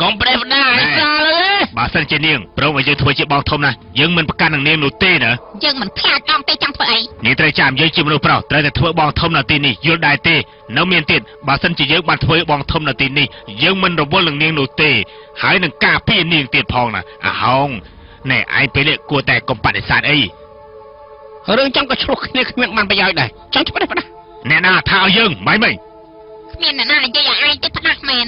กองเปลี่ยนได้ซะเลยบาสันเจเนียงเพราะว่าจะถวยจะบองทมนะยังมันประกันหนังเนียงหนูเต้เนอะยังมันพลาดกองเต้จังเผยนี่ตรจามยังจิมรูเปล่าตรแต่ถวยบองทมนาตีนี่ยุดได้เต้น้ำเมียนติดบาสันจะยังมันถวยบองทมนาตีนี่ยังมันระบบหนังเนียงหนูเต้หายหนังกาพี่เนียงติดพองนะฮองแน่ไอไปเล็กกลัวแต่กบปัดสารไอเรื่องจังก็ชุกนี่คือมันไปยาวได้จังจะไม่ได้ปะนะแน่น่าท้ายังไม่เมียนน่าจะอยากไอ้จะพนักแมน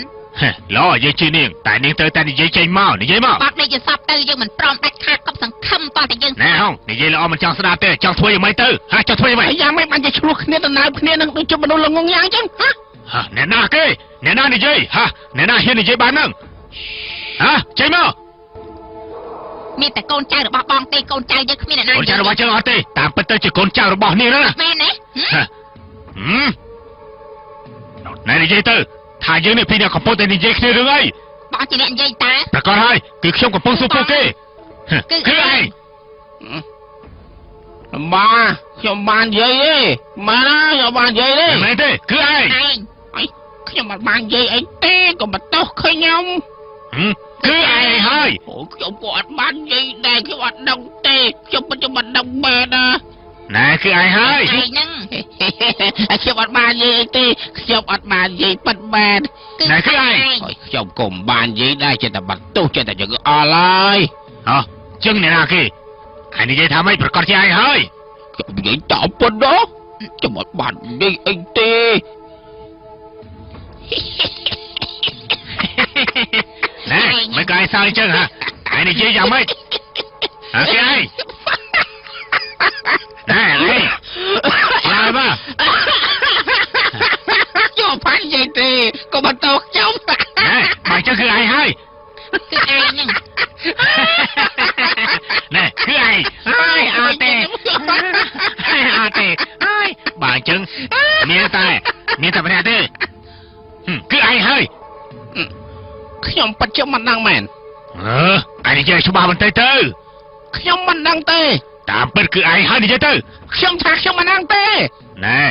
ล้อยังชื่อเนียงแต่เนียงเตยแต่นี่ยังใจเมานี่ยังเมาปักในจะซับเตยยังเหมือนปลอมดัดขาดกับสังคมตอนแต่ยังแน่ห้องนี่ยังละอมันจังสนาเตยจังถวยยังไม่เตยฮะจังถวยยังไม่ยังไม่มันจะชุกเนี่ยตอนนั้นเนี่ยนั่งดูจุดบรรลุลงงยังจังฮะแน่น่าเก้แน่น่านี่ยังฮะแน่น่าเฮียนี่ยังบ้านนั่งฮะใจเมามีแต่โกนใจหรือบองตีโกนใจยังมีแต่นั่นโกนใจหรือบองเจ้าตีตามเป็นเตยจะโกนใจหรือบองนี่นะแม่เนี่ยนายนี่ยังเตยถ้ายังเนี่ยพี่เนี่ยขบปนแต่นี่ยังคือเรื่องไงบองจีเนี่ยยังตาประกอบให้คือช่วงกับปงสุโปเก้คือไงมาชมบ้านยัยมาชมบ้านยัยเลยไม่เต้คือไอ้ชมบ้านยัยไอ้เต้ก็มาโต๊ะขยมคือไอ้ให้โอ้ชมปวดบ้านยัยได้ชมวัดดงเต้ชมปัจจุบันดงเบนะนายคือไอ้ให้ไอ้นั่งชมวัดบ้านยัยเต้ชมวัดบ้านยัยปัดแบนนายคือไอ้ชมกลมบ้านยัยได้จะแต่บัตรตู้จะแต่จะอะไรอ๋อจึงเนี่ยนะคือไอ้นี่จะทำให้ประกอบใจไอ้ให้ยัยจับปนđóชมวัดบ้านยัยไอ้เต้นายไม่กลายสาวจังฮะไอ้นี่เจ๊ยังไม่โอเคนายอะไรบ้าโยพันยัยเต้ก็มาตกจมนายไม่จะคือไอ้ให้คือไอ้นั่งนี่คือไอ้อาเต้ไอ้อาเต้ไอ้บ่ายจึงเมียตาย មានតែម្នាក់ទេគឺឯងហើយខ្ញុំពិតជាមិនដឹងមែនឯងនិយាយច្បាស់បន្តិចទៅខ្ញុំមិនដឹងទេតាមពិតគឺឯងហើយនិយាយទៅខ្ញុំថាខ្ញុំមិនដឹងទេណែ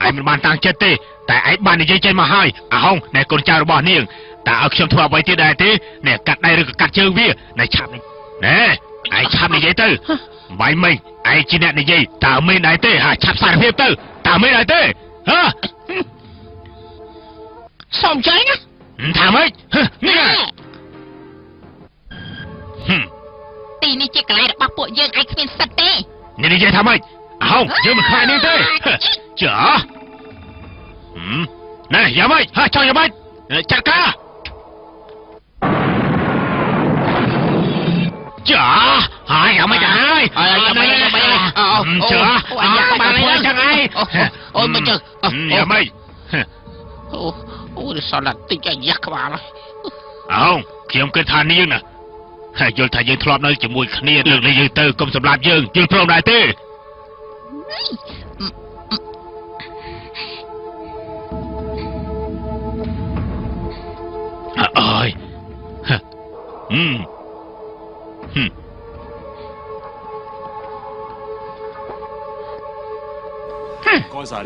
ឯងមិនបានតាំងចិត្តទេតែឯងបាននិយាយចេញមកហើយអាហុងណែកូនចៅរបស់នាងតើឲ្យខ្ញុំធ្វើអ្វីទៀតដែរទេណែកាត់ដៃឬក៏កាត់ជើងវាណែឆាប់ណែឯងឆាប់និយាយទៅបាយមិញឯងជាអ្នកនិយាយតើមែនដែរទេឆាប់សារភាពទៅតើមែនដែរទេសុំចៃណាថាម៉េចនេះទីនេះជាកន្លែងរបស់ពួកយើងឯងគ្មានសិទ្ធទេនេះនិយាយថាម៉េចអោយើងមិនខ្លាចនេះទេចាណែយ៉ាងម៉េចចង់យ៉ាងម៉េចចាត់ការចាហើយយ៉ាងម៉េចហើយយ៉ាងម៉េចចាបានហើយចឹងឯងអូយមិនចឹងយ៉ាងម៉េចអូសឡាត់តិចអាយ៉ាក់ក្បាលអោខ្ញុំគិតថានាងណាហើយយល់ថាយើងធ្លាប់នៅជាមួយគ្នាលើកនេះយើងទៅកុំសម្លាប់យើងយល់ព្រមដែរទេអើយ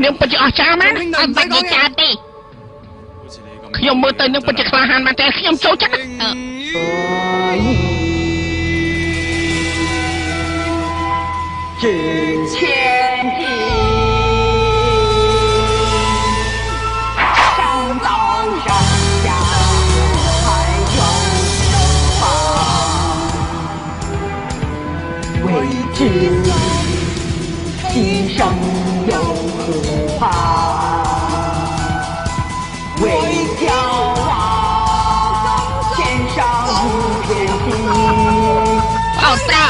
នាងពិតជាអស្ចារ្យមែនអត់បាច់និយាយទេខ្ញុំមើលទៅនាងពិតជាក្លាហានមែនតែខ្ញុំចូលចិត្ត金钱地，上刀山下还有法，为知今生有何怕？为骄傲献上天地。អោស្រោ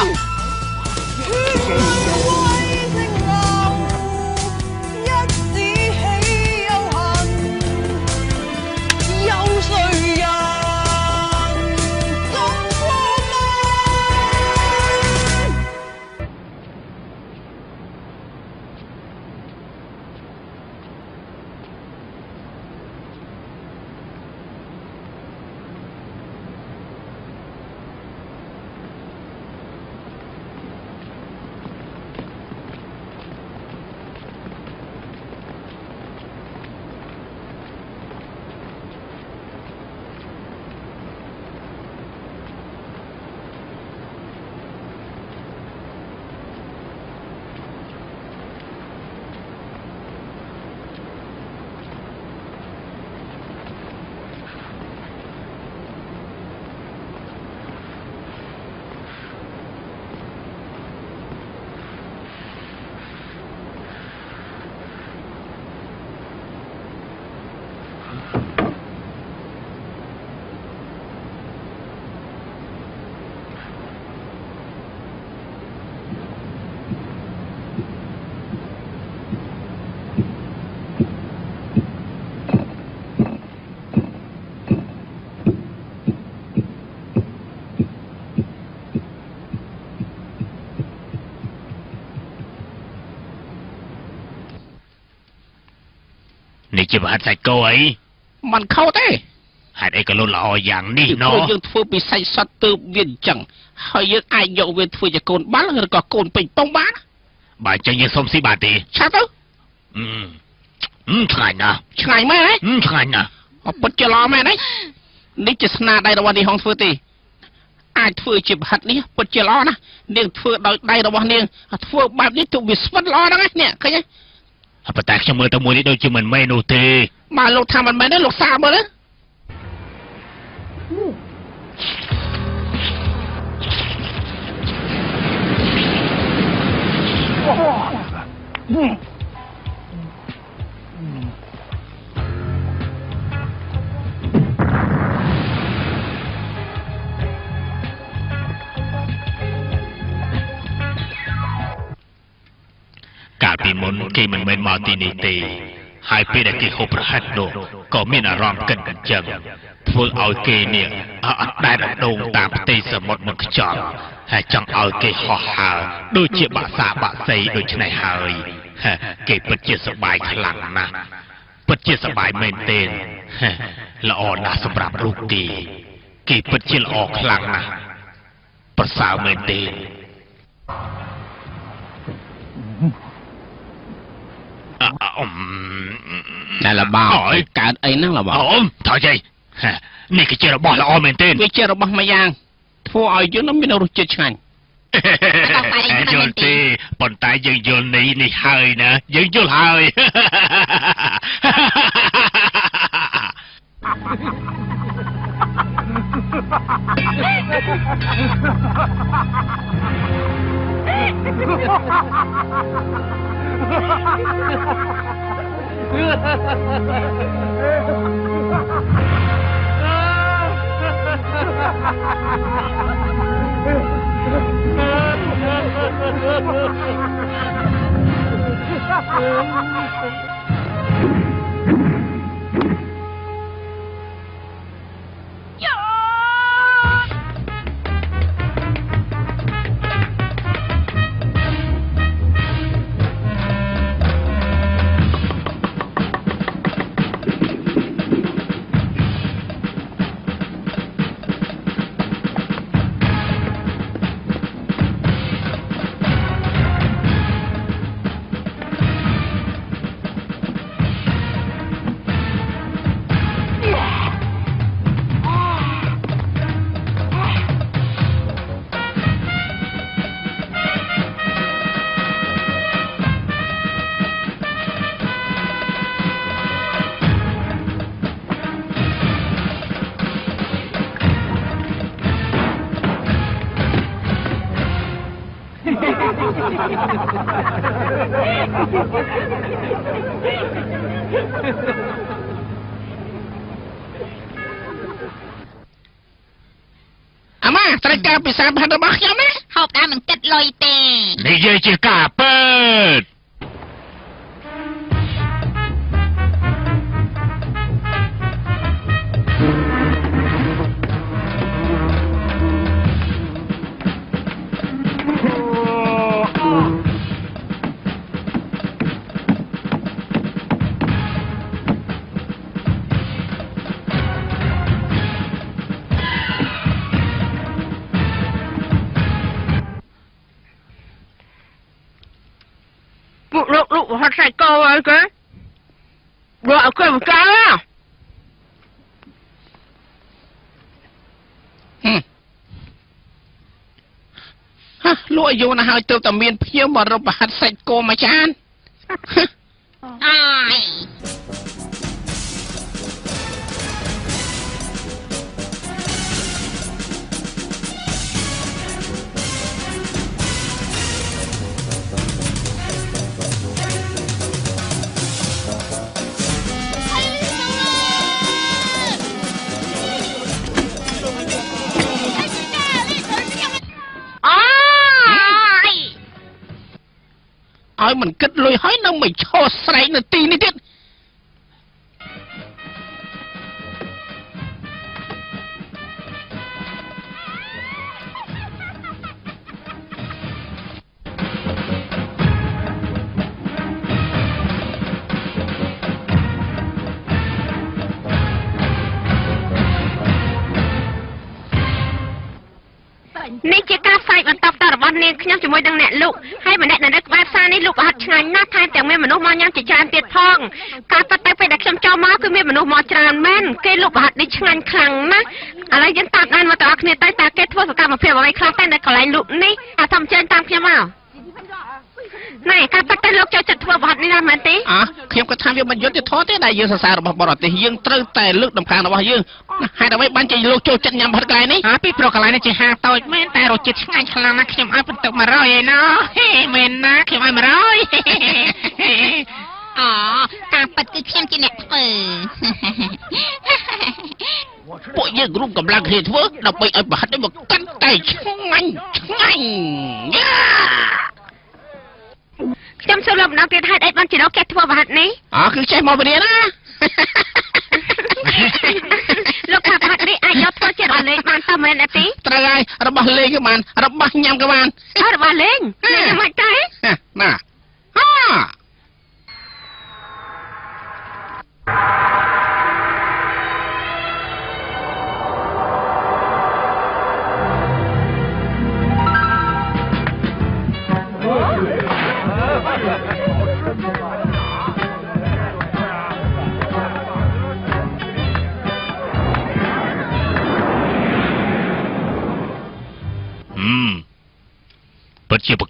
នេះជាប្រហិតសាច់គោអីមិនខុសទេហេតុអីក៏លុនល្អយ៉ាងនេះណ៎យើងធ្វើពីសាច់សត្វទើបវាអញ្ចឹងហើយយើងអាចយកវាធ្វើជាកូនបាល់ឬក៏កូនពេញប៉ុងបានបើអញ្ចឹងយើងសុំស៊ីបានទេឆាប់ទៅឆ្ងាញ់ណាស់ឆ្ងាញ់មែនហ៎ឆ្ងាញ់ណាស់អពុតជាល្អមែនហ៎នេះជាស្នាដៃរបស់នាងហងធ្វើទេអាចធ្វើជាប្រហិតនេះពិតជាល្អណាស់នាងធ្វើដោយដៃរបស់នាងធ្វើបែបនេះទៅវាស្វិតល្អណាស់នេះឃើញទេប៉ុន្តែខ្ញុំមើលទៅមួយនេះដូចជាមិនមែននោះទេបើលោកថាមិនមែនទេលោកសាមើលកាលពីមុនគេមិនមែនមកទីនេះទេហើយពេលដែលគេហូបប្រហិតនោះក៏មានអារម្មណ៍កិនកញ្ចឹងធ្វើឲ្យគេនេះអត់ដែលដងតាមផ្ទៃសមុទ្រនឹងខ្យល់ហើយចង់ឲ្យគេហោះហើរដូចជាបាក់សាបាក់សីដូចនេះហើយគេពិតជាសប្បាយខ្លាំងណាស់ ជាសបាយមែនទេល្អណាស់សម្រាប់រូបគេពិតជាល្អខ្លាំងណាស់ប្រសើរមែនទេដែលលបោកើតអីហ្នឹងលបោថយនេះគឺជារបស់ល្អមែនទេវាជារបស់មួយយ៉ាងធ្វើឲ្យយើងមានរសជាតិឆ្ងាញ់យល់ទេប៉ុន្តែយើងយល់នេះហើយណាយើងយល់ហើយ អាម៉ាត្រូវការពិសាផាត់របស់ខ្ញុំណាហូបតាមមិនគិតលុយទេនិយាយជាការពិតลูกหัดใส่กอไว้กันรอเอาเกลือกันលក់យូរណាស់ហើយទើបតែមានភ្ញៀវមករកប្រហាត់សាច់គោមួយចានអាយឲ្យមិនគិតលុយហើយនៅមិនឈរស្រែកនៅទីនេះទៀតនេះជាការផ្សាយបន្តតរបស់នាងខ្ញុំជាមួយនឹងអ្នកលក់ហើយម្នាក់នៅក្បែរផ្សារនេះលក់ប្រហិតឆ្ងាញ់ណាស់ថែមទាំងមានមនុស្សមកញ៉ាំជាច្រើនទៀតផងការប៉ັດតែពេលដែលខ្ញុំចូលមកគឺមានមនុស្សមកច្រើនមែនគេលក់ប្រហិតនេះឆ្ងាញ់ខ្លាំងណាស់ឥឡូវយើងតាមដានមកទាំងអស់គ្នាទៅតើគេធ្វើសកម្មភាពអ្វីខ្លះតែនៅកន្លែងលក់នេះថាអញ្ជើញតាមខ្ញុំមកណែការប៉ັດតែលោកចូលចិត្តធ្វើប្រហិតនេះណាមែនទេខ្ញុំក៏ថាវាមិនយុត្តិធម៌ទេដែលយើងសរសើររបស់បរទេសយើងត្រូវតែលើកដំកើងរបស់យើងហេតុអ្វីបានជាលោកចូលចិត្តញ៉ាំប្រហិតកន្លែងនេះពីព្រោះកន្លែងនេះជាហាងតូចមែនតែរសជាតិឆ្ងាញ់ខ្លាំងណាស់ខ្ញុំឲ្យបន្ទុក100ឯណោះមែនណាខ្ញុំឲ្យ100អូការប៉ັດគឺខ្ញុំជាអ្នកធ្វើពួកយើងរួមកម្លាំងគ្នាធ្វើដើម្បីឲ្យប្រហិតនេះមកកាន់តែឆ្ងាញ់ខ្ញុំសូមលោកម្ដងទៀតហេតុអីបានជាលោកគេធ្វើប្រហិតនេះគឺចេះមកវិនិច្ឆ័យណាលោកថាប្រហិតនេះអាចយកធ្វើជារបស់លេងបានតើមែនទេត្រូវហើយរបស់លេងក៏បានរបស់ញ៉ាំក៏បានរបស់លេងមិនមិនទេណា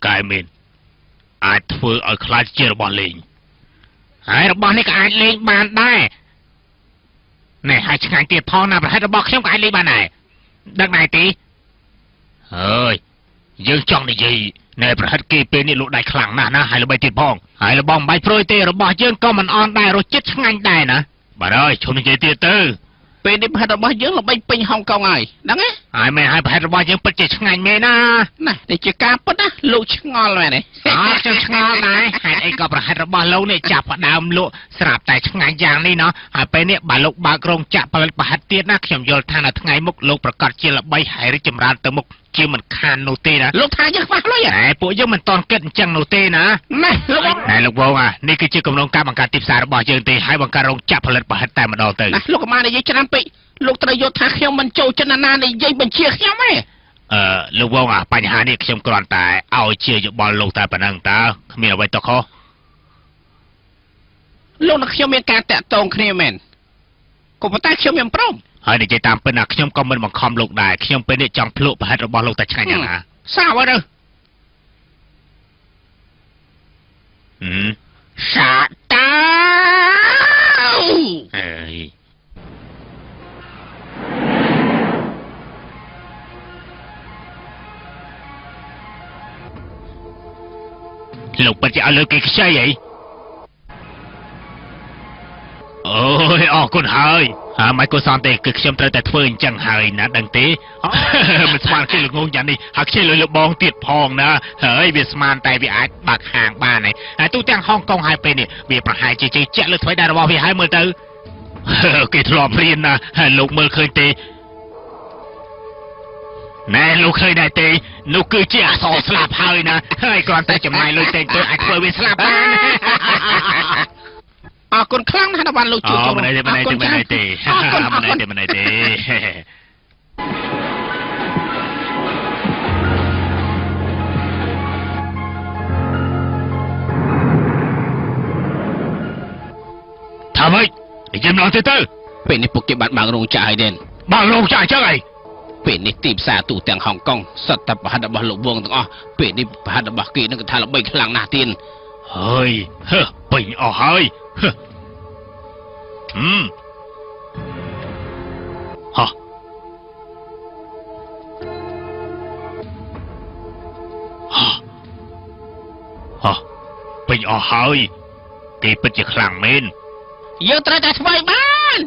กายเมนอาจធ្វើឲ្យខ្លាចជារបស់លេងហើយរបស់នេះក៏អាចលេងបានដែរណែហើយឆ្ងាញ់ទៀតផងណាប្រហែលរបស់ខ្ញុំក៏អាចលេងបានដែរដឹងដែរទេហើយយើងចង់និយាយណែប្រហិតគេពេលនេះលោកដៃខ្លាំងណាស់ណាហើយល្បីទៀតផងហើយលបងមិនបាច់ព្រួយទេរបស់យើងក៏មិនអន់ដែររសជាតិឆ្ងាញ់ដែរណាបាទហើយឈប់និយាយទៀតទៅពេលនេះប្រហិតរបស់យើងល្បីពេញហុងកុងហើយដឹងទេហើយមែនហើយប្រហិតរបស់យើងពិតជាឆ្ងាញ់មែនណាណាតែជាការពិតណាលោកឆ្ងល់មែនទេខ្ញុំឆ្ងល់ដែរហេតុអីក៏ប្រហិតរបស់លោកនេះចាប់ផ្ដើមលក់ស្រាប់តែឆ្ងាញ់យ៉ាងនេះណោះហើយពេលនេះបើលោកបើករោងចក្រផលិតប្រហិតទៀតណាខ្ញុំយល់ថានៅថ្ងៃមុខលោកប្រកាសជាល្បីហើយរីកចម្រើនទៅមុខជាមិនខាននោះទេណាលោកថាយើងខ្វះលុយហ៎ពួកយើងមិនតន់គិតអញ្ចឹងនោះទេណាណែលោកវងនេះគឺជាគម្រោងការបង្កើតទីផ្សាររបស់យើងទេហើយបង្កើតរោងចក្រផលិតប្រហិតតែម្ដងទៅលោកកុមារនិយាយច្រើនពេកលោកត្រូវយល់ថាខ្ញុំមិនចូលចិត្តណានិយាយបញ្ជាខ្ញុំទេលោកវងបញ្ហានេះខ្ញុំគ្រាន់តែឲ្យជាយោបល់លោកតែប៉ុណ្ណឹងតើគ្មានអ្វីតខុសលោកនិងខ្ញុំមានការតាក់ទងគ្នាមែនក៏ប៉ុន្តែខ្ញុំមិនព្រមហើយនិយាយតាមពិតណាខ្ញុំក៏មិនបង្ខំលោកដែរខ្ញុំពេលនេះចង់ភ្លក់ប្រហិតរបស់លោកតែឆ្ងាញ់យ៉ាងណាសាវទៅសាតាអើយលោកពិតជាឲ្យលើគេខ្ចីអីអូយអរគុណហើយមិនគួរសនទេគឺខ្ញុំត្រូវតែធ្វើអញ្ចឹងហើយណាដឹងទេមិនស្មានគេល្ងងយ៉ាងនេះហើយខ្ជិលលុយលបងទៀតផងណាហើយវាស្មានតែវាអាចបាក់ហាងបានហើយទូទាំងហុងកុងហើយពេលនេះវាប្រហែលជាជ័យជាក់លើថ្មីដែររបស់វាហើយមើលទៅគេធ្លាប់រៀនណាហើយលោកមើលឃើញទេណែលោកឃើញដែរទេនោះគឺជាអសរស្លាប់ហើយណាហើយគ្រាន់តែចំណាយលុយតែងទៅអាចធ្វើវាស្លាប់បានអរគុណខ្លាំងណាស់បានលោកជួយចូលមិនទេអរគុណទេមិនទេថាម៉េចនិយាយម្ដងទៀតទៅពេលនេះពួកគេបានបើករោងចក្រហើយទេបើករោងចក្រអញ្ចឹងហីពេលនេះទីផ្សារទូទាំងហុងកុងសិតតែប្រហិតរបស់លោកវងទាំងអស់ពេលនេះប្រហិតរបស់គេនឹងថាល្បីខ្លាំងណាស់ទៀតហើយពេញអស់ហើយហ៎ពេញអស់ហើយគេពិតជាខ្លាំងមែនយើងត្រូវតែធ្វើឲ្យបាន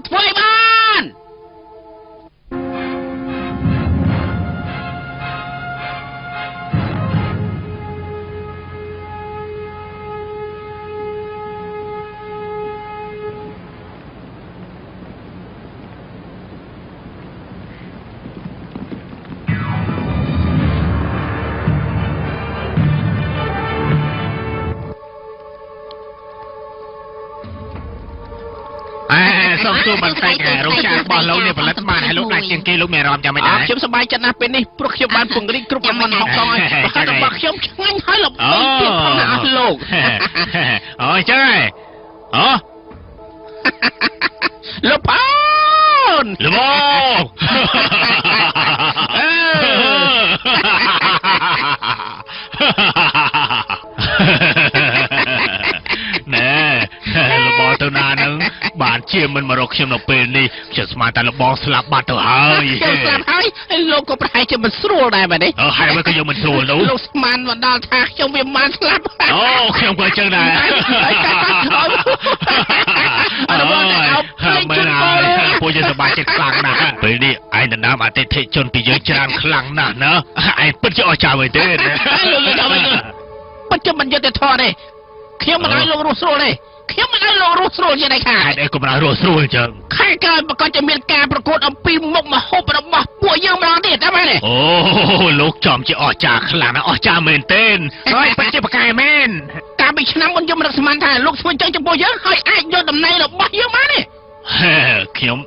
សូមសួរបន្តិចរោងចក្ររបស់លោកនេះផលិតបានហើយលោកដាច់ជាងគេលោកមានអារម្មណ៍យ៉ាងម៉េចដែរខ្ញុំសប្បាយចិត្តណាស់ពេលនេះព្រោះខ្ញុំបានពង្រីកគ្រប់តំបន់ហុងកុងហើយប្រហិតរបស់ខ្ញុំឆ្ងាញ់ហើយល្បីទៀតផងណាអស់លោកអូអញ្ចឹងហ៎លោកផោនលោកណែលបងទៅណានឹងបានជាមិនមករកខ្ញុំនៅពេលនេះខ្ញុំស្មានតែលបងស្លាប់បាត់ទៅហើយខ្ញុំស្លាប់ហើយលោកក៏ប្រហែលជាមិនស្រួលដែរមែនទេហើយមិនក៏យើងមិនស្រួលនោះលោកស្មានមកដល់ថាខ្ញុំវាមិនស្លាប់អូខ្ញុំក៏ចឹងដែរអរបងមិនហើយពួកយើងសប្បាយចិត្តខ្លាំងណាស់ពេលនេះឯងដណ្ដើមអតិថិជនពីយើងច្រើនខ្លាំងណាស់ណាឯងពិតជាអស្ចារ្យមែនទេពិតជាមិនយុត្តិធម៌ទេខ្ញុំមិនឲ្យលោករស់ស្រួលទេខ្ញុំមិនឲ្យលោករស់ស្រួលជាដាច់ខាតឯងក៏មិនឲ្យរស់ស្រួលចឹងខែក្រោយប្រកាសจะមានការប្រកួតអំពីមុខម្ហូបរបស់ពួកយើងម្ដងទៀតតែមែនទេអូលោកចំជាអស្ចារ្យខ្លាំងណាស់អស្ចារ្យមែនទេហើយពិតជាប្រកែមែនកាលពីឆ្នាំមុនខ្ញុំមិននឹកស្មានថាលោកធ្វើចឹងចំពោះយើងហើយអាចយកតំណែងរបស់យើងបានទេខ្ញុំ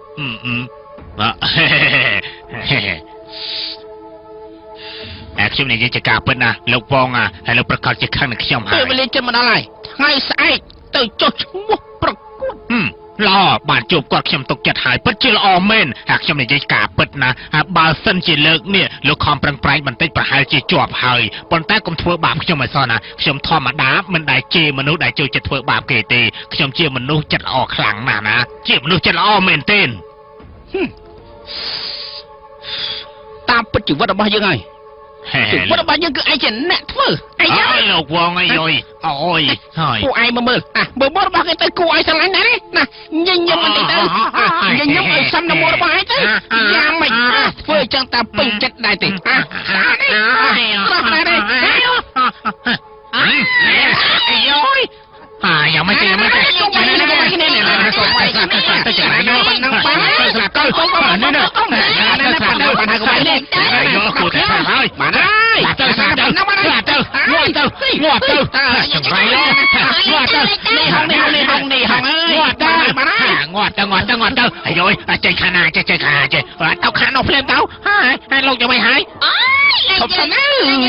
ខ្ញុំនិយាយជាការពិតណាលោកវងហើយលោកប្រកាសជាខឹងនឹងខ្ញុំហើយពេលវេលាជិតមកដល់ហើយថ្ងៃស្អែកទៅចុះឈ្មោះប្រកួត ឡបានជួបគាត់ខ្ញុំទុកចិត្តហើយពិតជាល្អមែនហើយខ្ញុំនិយាយការពិតណាបើសិនជាលើកនេះលោកខំប្រឹងប្រែងបន្តិចប្រហែលជាជាប់ហើយប៉ុន្តែកុំធ្វើបាបខ្ញុំឲ្យសោះណាខ្ញុំធម្មតាមិនដែលជេរមនុស្សដែលចូលចិត្តធ្វើបាបគេទេខ្ញុំជាមនុស្សចិត្តល្អខ្លាំងណាស់ណាជាមនុស្សចិត្តល្អមែនទេតាមពិតជីវិតរបស់យើងហើយជីវិតរបស់យើងគឺឯងជាអ្នកធ្វើឯងលោកវងអីយយអូយហើយពួកឯងមើលមើលរបស់គេទៅគួរឲ្យស្រឡាញ់ណាស់ណាញញឹមបន្តិចទៅញញឹមឲ្យសំណមរបស់ឯងទៅយ៉ាងម៉េចធ្វើចឹងតាមពេញចិត្តដែរទេស្អាតទេស្រស់ណាស់ទេយ៉ាងម៉េចយ៉ាងម៉េចទៅចាំណាយកប៉ុណ្ណឹងបានទៅស្លាប់ទៅនេះនេះបានហើយបានហើយបានទៅស្លាប់ទៅងាប់ទៅចង្រៃងាប់ទៅនេះហងនេះហងនេះហងអើយងាប់ទៅបានហើយងាប់ទៅអាយអើយចេញខាងណាចេញខាងណាចេះទៅខាងនោះភ្លាមទៅហើយលោកយ៉ាងម៉េចហើយឈប់សិន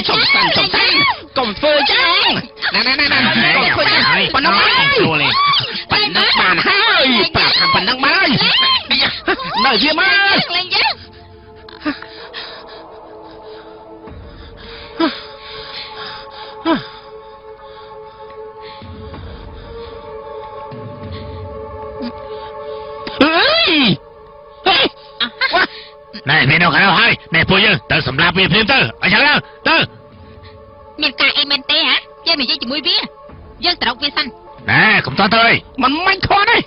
ឈប់សិនកុំធ្វើចឹងណាកុំធ្វើចឹងប៉ុណ្ណឹងចូលលេប៉ុណ្ណឹងបានហើយប្រាប់ថាប៉ុណ្ណឹងបានហើយនៅវាមកលេងយើងណែមាននៅខាងនោះហើយណែពួកយើងទៅសម្រាប់វាភ្លាមទៅអញ្ចឹងទៅមានការអីមែនទេហ៎យើងនិយាយជាមួយវាយើងត្រូវវាសិនណែកុំតទៅអីមិនមាញ់ខត់ទេ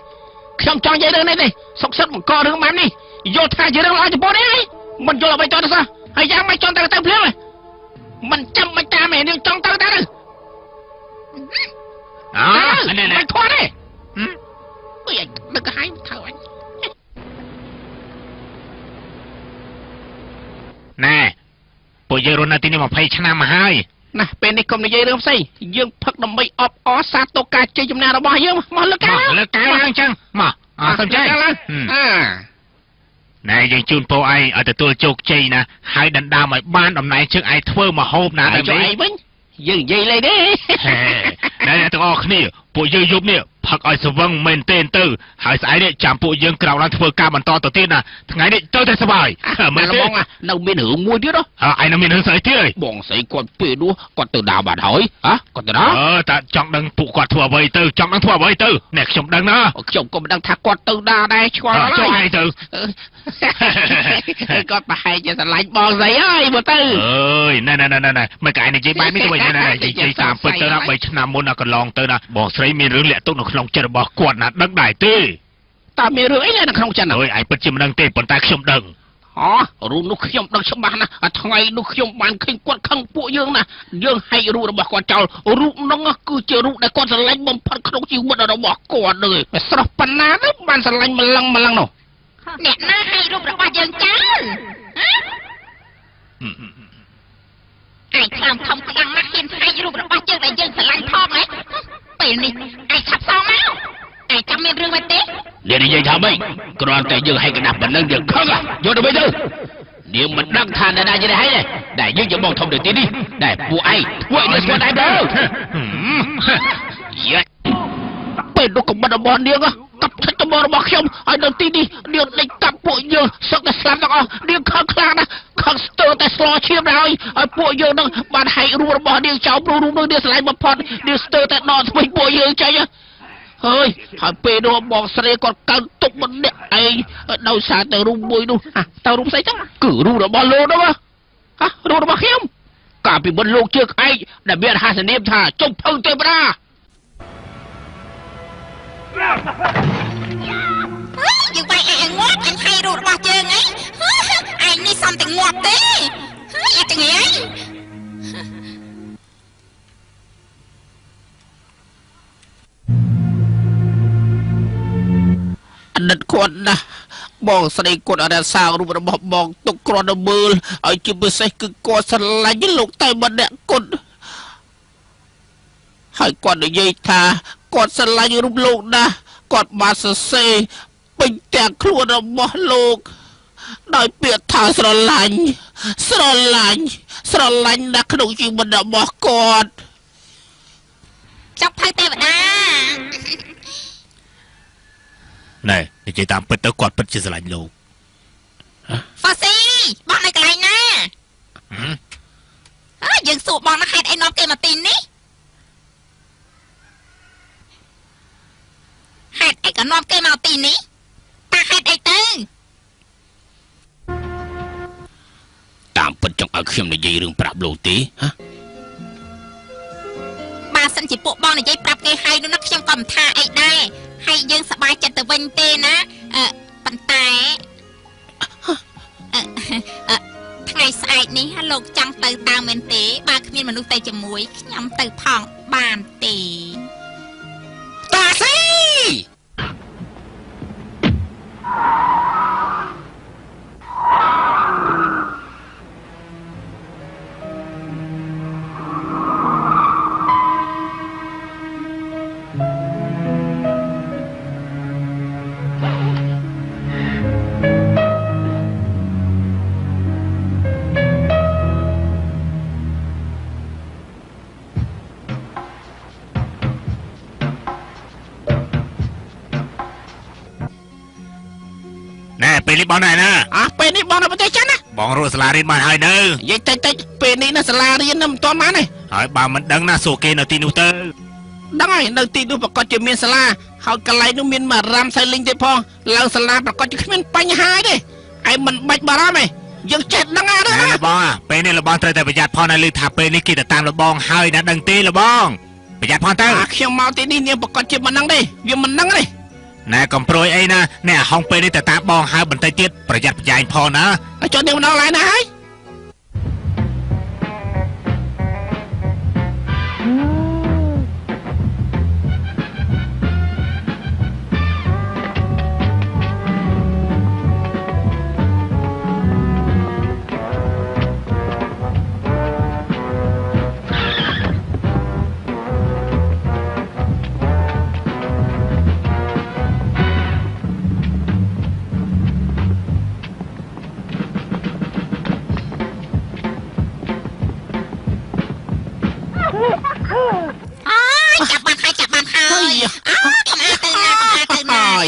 ខ្ញុំចង់និយាយរឿងនេះទេសុកសិតបង្ករឿងបាននេះយល់ថាជារឿងល្អចំពោះនេះមិនយល់អ្វីតទៅសោះហើយយ៉ាងមិនចង់ទៅភ្លាមមិនចាំមិនតាមឯងចង់ទៅអូណែមិនខត់ទេអីដឹកឲ្យថើអញណែពួកយើងរស់នៅទីនេះ20ឆ្នាំមកហើយណាពេលនេះកុំនិយាយរឿងផ្សេងយើងផឹកដើម្បីអបអរសាទរការជ័យជំនះរបស់យើងមកលើកកាអញ្ចឹងមកសំចៃណែយើងជូនពរឯងឲ្យទទួលជោគជ័យណាហើយដណ្ដើមឲ្យបានតំណែងជើងឯងធ្វើមហូបណាដើម្បីវិញយើងនិយាយលេងទេណែទាំងអស់គ្នាពួកយើងយប់នេះផឹកឲ្យស្វឹងមែនទេទៅហើយស្អែកនេះចាំពួកយើងក្រោកឡើងធ្វើការបន្តទៅទៀតណាថ្ងៃនេះទៅតែសប្បាយមែនបងនៅមានរឿងមួយទៀតឯងនៅមានរឿងស្អីទៀតបងស្អីគាត់ពេលនោះគាត់ទៅដើរបាត់ហើយគាត់ទៅដើរតែចង់ដឹងពួកគាត់ធ្វើអ្វីទៅចង់ដឹងធ្វើអ្វីទៅនេះខ្ញុំដឹងណាខ្ញុំក៏មិនដឹងថាគាត់ទៅដើរដែរឆ្ងល់ហើយឯងទៅគាត់ប្រហែលជាស្រឡាញ់បងស្អីហើយមើលទៅអើយណែមិនកាយនិយាយបែបនេះទៅវិញណែនិយាយតាមពិតទៅណា3ឆ្នាំមុនណាកន្លងទៅណាបងស្រីមានរឿងលាក់ទុកនៅក្នុងចិត្តរបស់គាត់ណាដឹងដែរទេតើមានរឿងអីនៅក្នុងចិត្តអើយឯងពិតជាមិនដឹងទេប៉ុន្តែខ្ញុំដឹងរូបនោះខ្ញុំដឹងច្បាស់ណាស់ថ្ងៃនោះខ្ញុំបានឃើញគាត់ខឹងពួកយើងណាយើងហែករូបរបស់គាត់ចោលរូបនោះគឺជារូបដែលគាត់ស្រឡាញ់បំផុតក្នុងជីវិតរបស់គាត់เลยស្រស់ប៉ុណ្ណាទៅបានស្រឡាញ់ម្លឹងនោះអ្នកណាហែករូបរបស់យើងចោលឯងខ្លាំងធំខ្លាំងណាស់ហ៊ានហែករូបរបស់យើងដែលយើងស្រឡាញ់ផងហ៎ពេលនេះឯងឆាប់សងមកឯងចាំមានរឿងមិនទេនិយាយថាម៉េចគ្រាន់តែយើងហែកកណ្ដាស់ប៉ុណ្ណឹងយើងខឹងយកទៅវិញទៅនាងមិនដឹងថាអ្នកណាជាហែកទេដែលយើងជាបងធំទៅទីនេះដែលពួកឯងធ្វើឲ្យស្គាល់ដែរទៅពេលនោះកំបិតរបស់នាងកាប់ឆិតរបស់ខ្ញុំឲ្យនៅទីនេះនាងដេញកាប់ពួកយើងសឹកតែស្លាប់ទាំងអស់នាងខឹងខ្លាំងណាស់ខឹងស្ទើរតែស្លោឈាមដែរឲ្យពួកយើងនឹងបានហែករូបរបស់នាងចោលព្រោះរូបនោះនាងស្រឡាញ់បំផុតនាងស្ទើរតែដកស្វេងពួកយើងចេញហើយពេលនោះបងស្រីគាត់កើនទុកម្នាក់ឯងដោយសារតែរូបមួយនោះតើរូបស្អីចឹងគឺរូបរបស់លោកនោះរូបរបស់ខ្ញុំកាលពីមុនលោកជើងឯងដែលមានហាសនាមថាចុងភៅទេវតាយើងបាយឯងងាប់អញហែករូបរបស់យើងអីឯងនេះសំតែងាប់ទេអត់ទេអីអណិតគាត់ណាស់បងស្រីគាត់អរសារូបរបស់បងទុកគ្រាន់តែមើលឲ្យជាពិសេសគឺគាត់ស្រឡាញ់លោកតែម្នាក់គាត់ហើយគាត់និយាយថាគាត់ស្រឡាញ់រូបលោកណាស់គាត់បានសរសេរពេញទាំងខ្លួនរបស់លោកដោយពាក្យថាស្រឡាញ់ណាស់ក្នុងជីវិតរបស់គាត់ចុកភៅទេវតា ណែនិយាយតាមពិតទៅគាត់ពិតជាស្រឡាញ់លោក ហ្វាស៊ីបងនៅកន្លែងណាយើងសួរបងណាហេតុអីនាំគេមកទីនេះហេតុអីក៏នាំគេមកទីនេះតាហេតុអីទៅ តាមពិតចង់ឲ្យខ្ញុំនិយាយរឿងប្រាប់លោកទេហ៎ បើសិនជាពួកបងនិយាយប្រាប់គេហើយនោះណាខ្ញុំក៏មិនថាអីដែរហើយយើងសប្បាយចិត្តទៅវិញទេណាប៉ុន្តែថ្ងៃស្អែកនេះលោកចង់ទៅតាមមែនទេបើគ្មានមនុស្សទៅជាមួយខ្ញុំទៅផងបានទេ តាស៊ី ណែពេលនេះបងណែណា ពេលនេះបងនៅប្រទេសចិនណា បងរស់សាលារៀនបានហើយនៅ និយាយតិចពេលនេះណាសាលារៀននៅមិនទាន់បានទេ ហើយបើមិនដឹងណាសួរគេនៅទីនោះទៅ ដឹងហើយនៅទីនោះប្រកាសជាមានសាលាហើយកន្លែងនោះមានមករ៉ាំសៃលីងទេផងឡើងសាលាប្រកាសជាគ្មានបញ្ហាទេឯងមិនបាច់បារម្ភទេយើងចេះដឹងហើយ ណែលបងពេលនេះលបងត្រូវតែប្រយ័ត្នផងណាឮថាពេលនេះគេទៅតាមលបងហើយណាដឹងទេលបងប្រយ័ត្នផងទៅ ខ្ញុំមកទីនេះនាងប្រកាសជាមិនដឹងទេវាមិនដឹងទេ ណែកំប្រួយអីណាណែហងពេលនេះទៅតាមបងហើយបន្តិចទៀតប្រយ័ត្នប្រយែងផងណា ហើយចុះនាងម្ដងឡើយណាហើយ ចាប់បានហើយ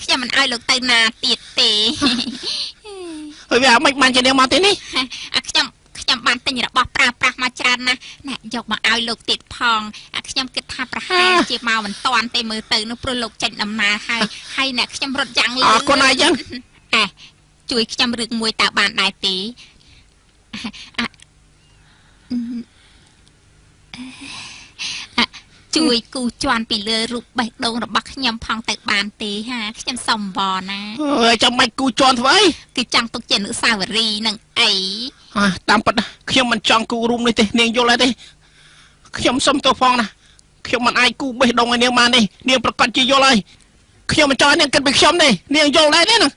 ខ្ញុំមិនឲ្យលោកទៅណាទៀតទេ ហើយវាមិនបានជានាងមកទីនេះ ខ្ញុំបានទិញរបស់ប្រើប្រាស់មកច្រើនណាស់ណែយកមកឲ្យលោកទៀតផងខ្ញុំគិតថាប្រហែលជាមកមិនតាន់ទេមើលទៅនោះព្រោះលោកចេញដំណើរហើយអ្នកខ្ញុំរត់យ៉ាងលឿន អរគុណហើយចឹង ជួយខ្ញុំរឿងមួយតើបានដែរទេជួយគូជន់ពីលើរូបបេះដូងរបស់ខ្ញុំផងទៅបានទេខ្ញុំសុំវល់ណា អើយចាំមិនគូជន់ធ្វើអី គឺចង់ទុកជាអនុស្សាវរីយ៍នឹងអី តាមពិតខ្ញុំមិនចង់គូរូមនេះទេនាងយល់ហើយទេខ្ញុំសុំទោសផងណាខ្ញុំមិនអាចគូបេះដូងឲ្យនាងបានទេនាងប្រកាសជាយល់ហើយខ្ញុំមិនចង់ឲ្យនាងគិតពីខ្ញុំទេនាងយល់ដែរទេណា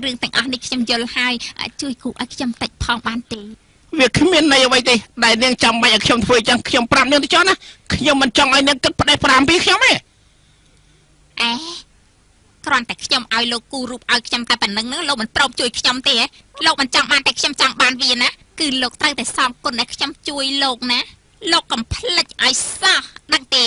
រឿងទាំងអស់នេះខ្ញុំយល់ហើយជួយគូឲ្យខ្ញុំតិចផងបានទេ វាគ្មានន័យអ្វីទេដែលនាងចាំបាច់ឲ្យខ្ញុំធ្វើអញ្ចឹងខ្ញុំប្រាប់នាងទៅចុះណាខ្ញុំមិនចង់ឲ្យនាងគិតផ្ដេសផ្ដាំពីខ្ញុំទេ គ្រាន់តែខ្ញុំឲ្យលោកគូរូបឲ្យខ្ញុំតែប៉ុណ្្នឹងលោកមិនព្រមជួយខ្ញុំទេលោកមិនចង់បានតែខ្ញុំចង់បានវាណាគឺលោកត្រូវតែសងគុណដែលខ្ញុំជួយលោកណាលោកកំភ្លេចឲ្យសោះដឹងទេ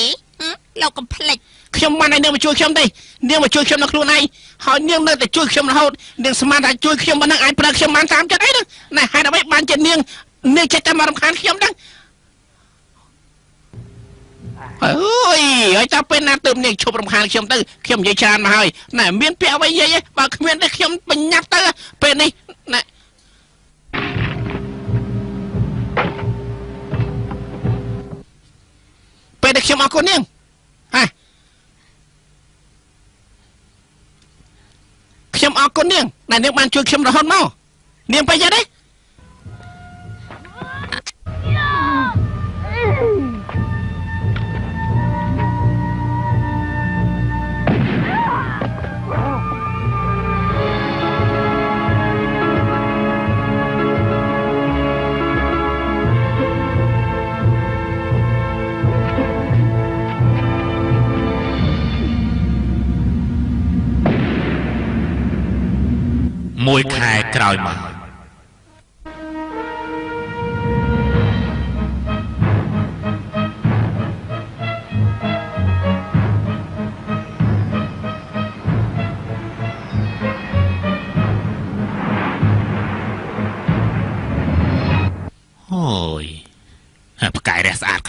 លោកកំភ្លេច ខ្ញុំមិនឲ្យនាងមកជួយខ្ញុំទេនាងមកជួយខ្ញុំនៅខ្លួនឯងហើយនាងនៅតែជួយខ្ញុំរហូតនាងស្មានថាជួយខ្ញុំមិននឹងអាចប្រើខ្ញុំបានតាមចិត្តអីហ្នឹងណែហេតុអ្វីបានជានាងចិត្តតែមករំខានខ្ញុំហ្នឹងអូយហើយតើពេលណាទៅនាងឈប់រំខានខ្ញុំទៅខ្ញុំនិយាយច្រើនមកហើយណែមានពាក្យអ្វីនិយាយបើគ្មានទេខ្ញុំបញ្ញាប់ទៅពេលនេះណែពេលដែលខ្ញុំអរគុណនាងខ្ញុំអរគុណនាងដែលនាងបានជួយខ្ញុំរហូតមកនាងប្រយ័ត្នទេ មួយខែក្រោយមក អ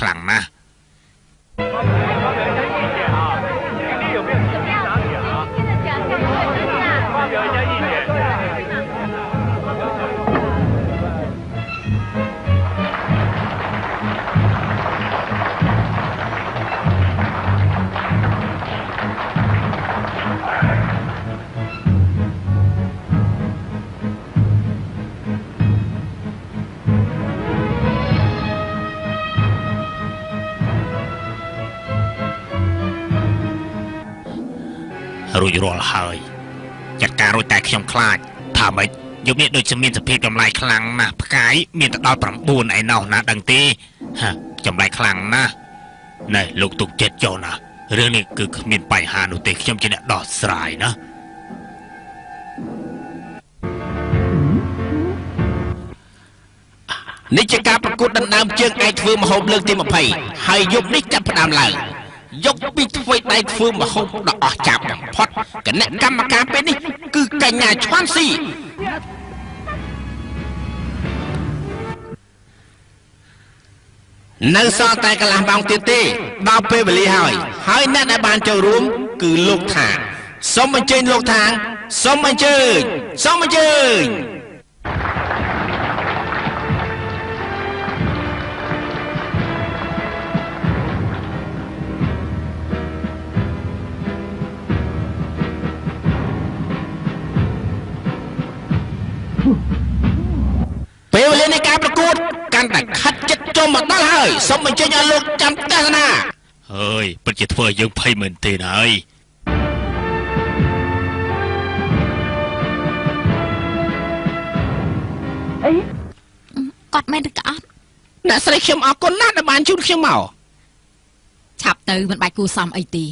ខ្លាំងណាស់រួចរាល់ហើយចាត់ការរួចតែខ្ញុំខ្លាចថាម៉េចយកនេះដូចជាមានសភាពចម្លែកខ្លាំងណាស់ផ្កាយមានទៅដល់9ឯណោះណាដឹងទេហាចម្លែកខ្លាំងណាស់ណែលោកទុកចិត្តចុះណារឿងនេះគឺគ្មានបញ្ហានោះទេខ្ញុំជាអ្នកដោះស្រាយណានេះជាការប្រកួតដណ្ដើមជើងឯកធ្វើម្ហូបលើកទី20ហើយយប់នេះចាប់ផ្ដើមឡើងយកពីធ្វើដៃធ្វើម្ហូបដ៏អស្ចារ្យបំផុតគណៈកម្មការពេលនេះគឺកញ្ញាឈ្វាន់ស៊ីនៅសល់តែកន្លះម៉ោងទៀតទេដល់ពេលវេលាហើយអ្នកដែលបានចូលរួមគឺលោកថាសូមអញ្ជើញលោកថាសូមអញ្ជើញពេលវេលានៃការប្រកួតកាន់តែខាត់ចិត្តចូលមកដល់ហើយសូមអញ្ជើញឲ្យលោកចាំទស្សនាហើយពិតជាធ្វើឲ្យយើងភ័យមែនទេហើយអីគាត់មែនឬក៏អត់អ្នកស្រីខ្ញុំអរគុណណាស់ដែលបានជួបខ្ញុំមកឆាប់ទៅមិនបាច់គួរសមអីទេ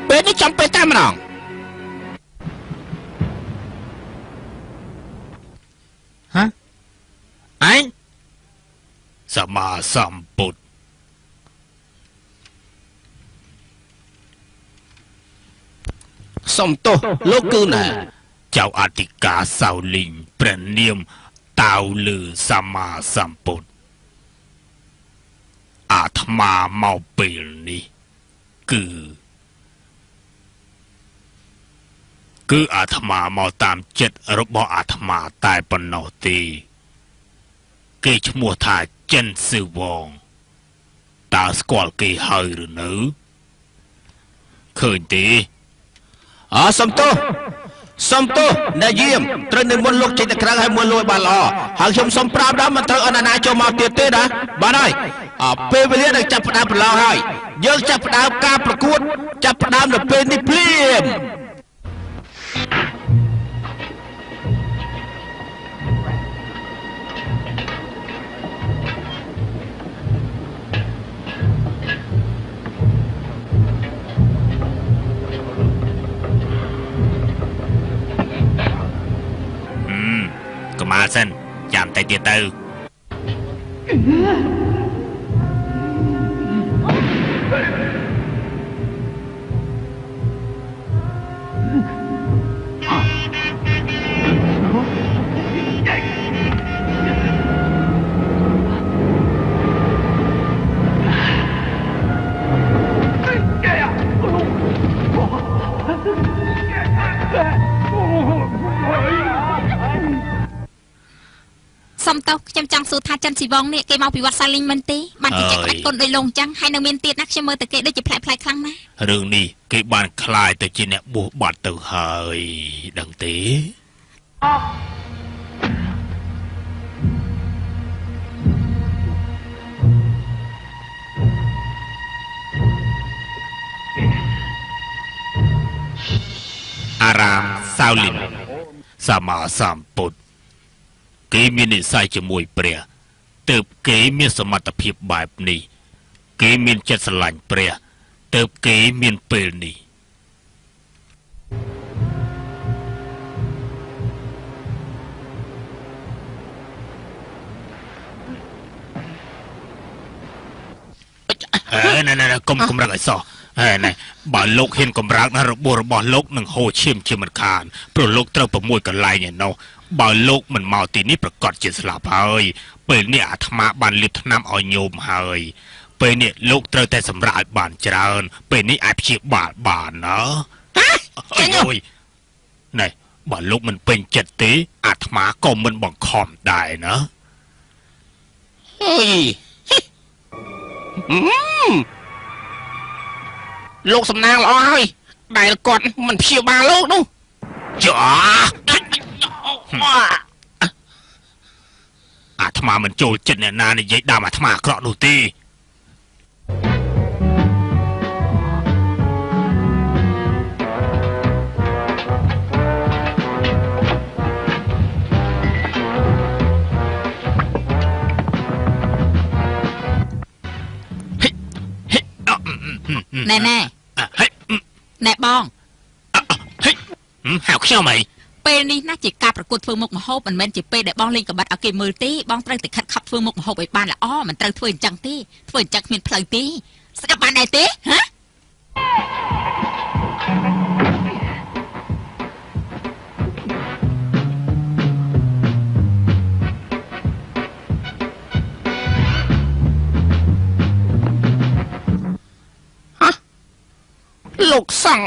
ពេលនេះចាំពេលតែម្ដងហ៎ឯងសម្មាសម្ពុទ្ធសំទោសលោកគឺណាចៅអធិការសៅលីងព្រះនាមតាវលឺសម្មាសម្ពុទ្ធអាត្មាមកពេលនេះគឺអាត្មាមកតាមចិត្តរបស់អាត្មាតែប៉ុណ្ណោះទេគេឈ្មោះថាចិនស៊ឺវងតើស្គាល់គេហើយឬនៅឃើញទេសំទោសអ្នកយាមត្រូវនិមន្តលោកចេញទៅក្រៅឲ្យមើលលួយបានល្អហើយខ្ញុំសូមប្រាប់ដល់មិនត្រូវអនណាចូលមកទៀតទេណាបាទហើយពេលវេលានឹងចាប់ផ្ដើមប្រឡងហើយយើងចាប់ផ្ដើមការប្រកួតចាប់ផ្ដើមនៅពេលនេះភ្លាមកម្មាសិនចាំតែទៀតទៅសំតោខ្ញុំចង់សួរថាចិនស៊ីវងនេះគេមកពីវត្តសាលីងមែនទេបានគេចាក់ក្បាច់គុនដោយលងចឹងហើយនៅមានទៀតណាខ្ញុំមើលទៅគេដូចជាប្លែកខ្លាំងណាស់រឿងនេះគេបានខ្លាយទៅជាអ្នកបួសបាត់ទៅហើយដឹងទេអារាមសាវលីនសម្មាសម្ពុទ្ធគេមាននិស្ស័យជាមួយព្រះទើបគេមានសមត្ថភាពបែបនេះគេមានចិត្តស្រឡាញ់ព្រះទើបគេមានពេលនេះ ណែកុំរឹកឲ្យសោះណែបើលោកហ៊ានកុំរឹកណារបួសរបស់លោកនឹងហូរឈាមជាមិនខានព្រោះលោកត្រូវ6កន្លែងឯណោះបើលោកមិនមកទីនេះប្រកាសជាស្លាប់ហើយពេលនេះអាត្មាបានលាបថ្នាំឲ្យញោមហើយពេលនេះលោកត្រូវតែសម្រាកឲ្យបានច្រើនពេលនេះអាចព្យាបាលបានណាអូយណែបើលោកមិនពេញចិត្តទេអាត្មាក៏មិនបង្ខំដែរណាអើយលោកសំណាងល្អហើយដែលគាត់មិនព្យាបាលលោកនោះចាអាត្មាមិនចូលចិត្តអ្នកណានិយាយដើមអាត្មាអាក្រក់នោះទេណែណែបងហៅខ្ញុំអីពេលនេះណាជាការប្រកួតធ្វើមុខម្ហូបមិនមែនជាពេលដែលបងលេងកបិតឲ្យគេមើលទេបងត្រូវតែខិតខំធ្វើមុខម្ហូបឲ្យបានល្អមិនត្រូវធ្វើអញ្ចឹងទេធ្វើអញ្ចឹងគ្មានផ្លូវទេស្ដាប់បានដែរទេហ៎លោកសង្ឃ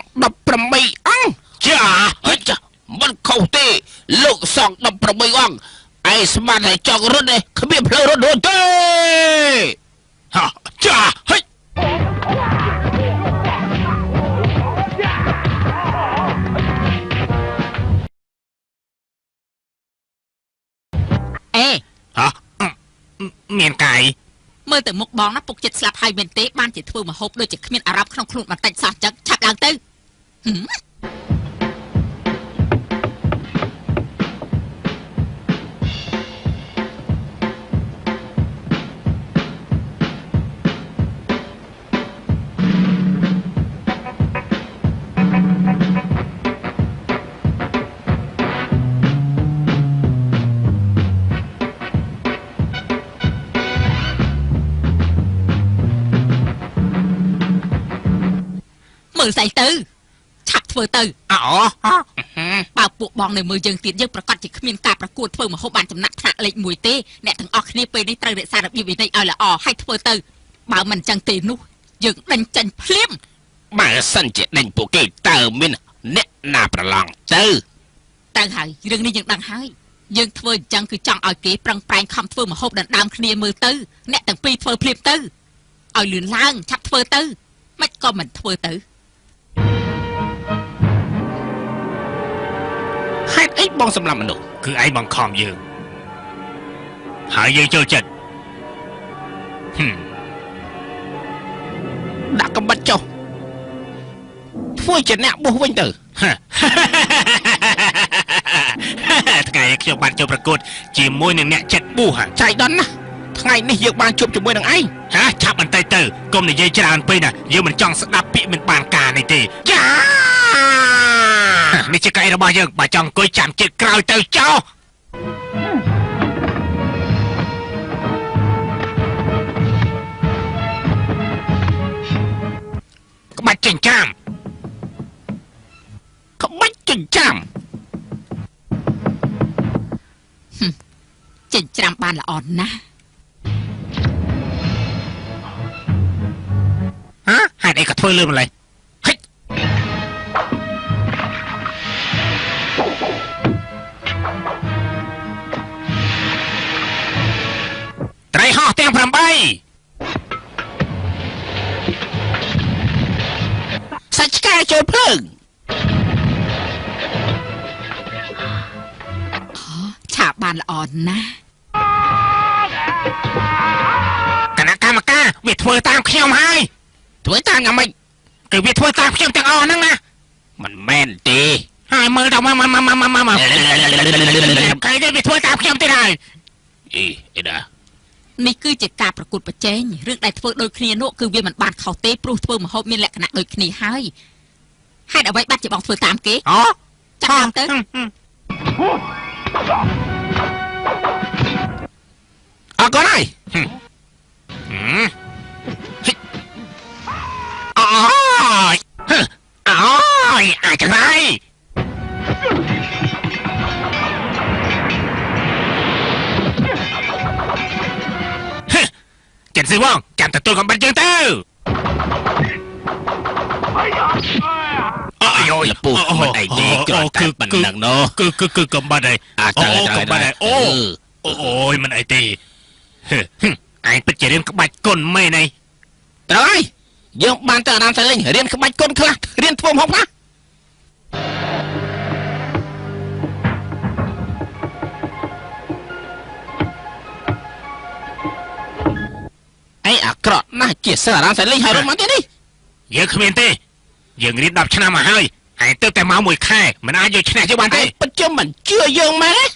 18អង្គចាមិនខុសទេលោកសង្ឃ18អង្គឯស្មានតែចង់រត់ទេគ្មានផ្លូវរត់រួចទេចាហិមានកាយមើលទៅមុខបងណាពុកចិត្តស្លាប់ហើយមែនទេបានជាធ្វើមហូបដូចជាគ្មានអារម្មណ៍ក្នុងខ្លួនបន្តិចសោះចឹងឆាប់ឡើងទៅមើលស្អីទៅឆាប់ធ្វើទៅបើពួកបងនៅមើលយើងទៀតយើងប្រកាសជាគ្មានការប្រកួតធ្វើមហូបបានចំណាក់ថ្នាក់លេខ1ទេអ្នកទាំងអស់គ្នាពេលនេះត្រូវរក្សារបៀបវិន័យឲ្យល្អហើយធ្វើទៅបើមិនចឹងទេនោះយើងដេញចាញ់ភ្លាមបើសិនជាដេញពួកគេតើមានអ្នកណាប្រឡងទៅហើយរឿងនេះយើងដឹងហើយយើងធ្វើអញ្ចឹងគឺចង់ឲ្យគេប្រឹងប្រែងខំធ្វើមហូបដណ្ដើមគ្នាមើលទៅអ្នកទាំងពីរធ្វើភ្លាមទៅឲ្យលឿនឡើងឆាប់ធ្វើទៅមិនក៏មិនធ្វើទៅហេតុអីបងសម្លាប់មនុស្សគឺឯងបង្ខំយើងហើយយើងចូលចិត្តដាក់កំបិតចុះធ្វើជាអ្នកបោះវិញទៅថ្ងៃខ្ញុំបានចូលប្រកួតជាមួយនឹងអ្នកចិត្តបោះចៃដន្យណាថ្ងៃនេះយើងបានជួបជាមួយនឹងឯងឆាប់បន្តិចទៅកុំនិយាយច្រើនពេកណាយើងមិនចង់ស្ដាប់ពាក្យមិនបានការនេះទេចានេះជាកៃរបស់យើងបើចង់អង្គុយចាំជាតិក្រោយទៅចោលក្បាច់ចិញ្ចាំចិញ្ច្រាំបានល្អណាស់ហេតុអីក៏ធ្វើលឿនម្លេះត្រីហោះទាំង8សាច់ឆ្កែចូលភ្លើងឆាបបានល្អណាស់គណៈកម្មការវាធ្វើតាមខ្ញុំហើយធ្វើតាមយ៉ាងម៉េចគឺវាធ្វើតាមខ្ញុំទាំងអស់ហ្នឹងណាមិនមែនទេហើយមើលទៅមកគេទេវាធ្វើតាមខ្ញុំទៀតហើយអីដានេះគឺជាការប្រកួតប្រជែងរឿងដែលធ្វើដូចគ្នានោះគឺវាមិនបានខុសទេព្រោះធ្វើម្ហូបមានលក្ខណៈដូចគ្នាហើយហេតុអ្វីបាត់ជាបងធ្វើតាមគេចាំទៅអរគុណហើយ ចិត្តស៊ីវងចាំទទួលកំបាត់យើងទៅអូយអូយ លពូមិនអីទេគ្រាន់តែប៉ុណ្ណឹងណោះ គឺកំបាត់ហើយ កំបាត់ហើយអូយមិនអីទេឯងពិតជារៀនក្បាច់គុណមែនទេ ត្រូវហើយយើងបានទៅអារាមសៃលេងរៀនក្បាច់គុនខ្លះរៀនធ្វើម្ហូបខ្លះអីអាក្រក់ណាស់ជាសិស្សអារាមសៃលេងហើយរត់មកទៀតនេះ យើងគ្មានទេយើងរៀន10ឆ្នាំមកហើយឯងទៅតែមកមួយខែមិនអាចយកឈ្នះយើងបានទេ ពិតជាមិនជឿយើងមែន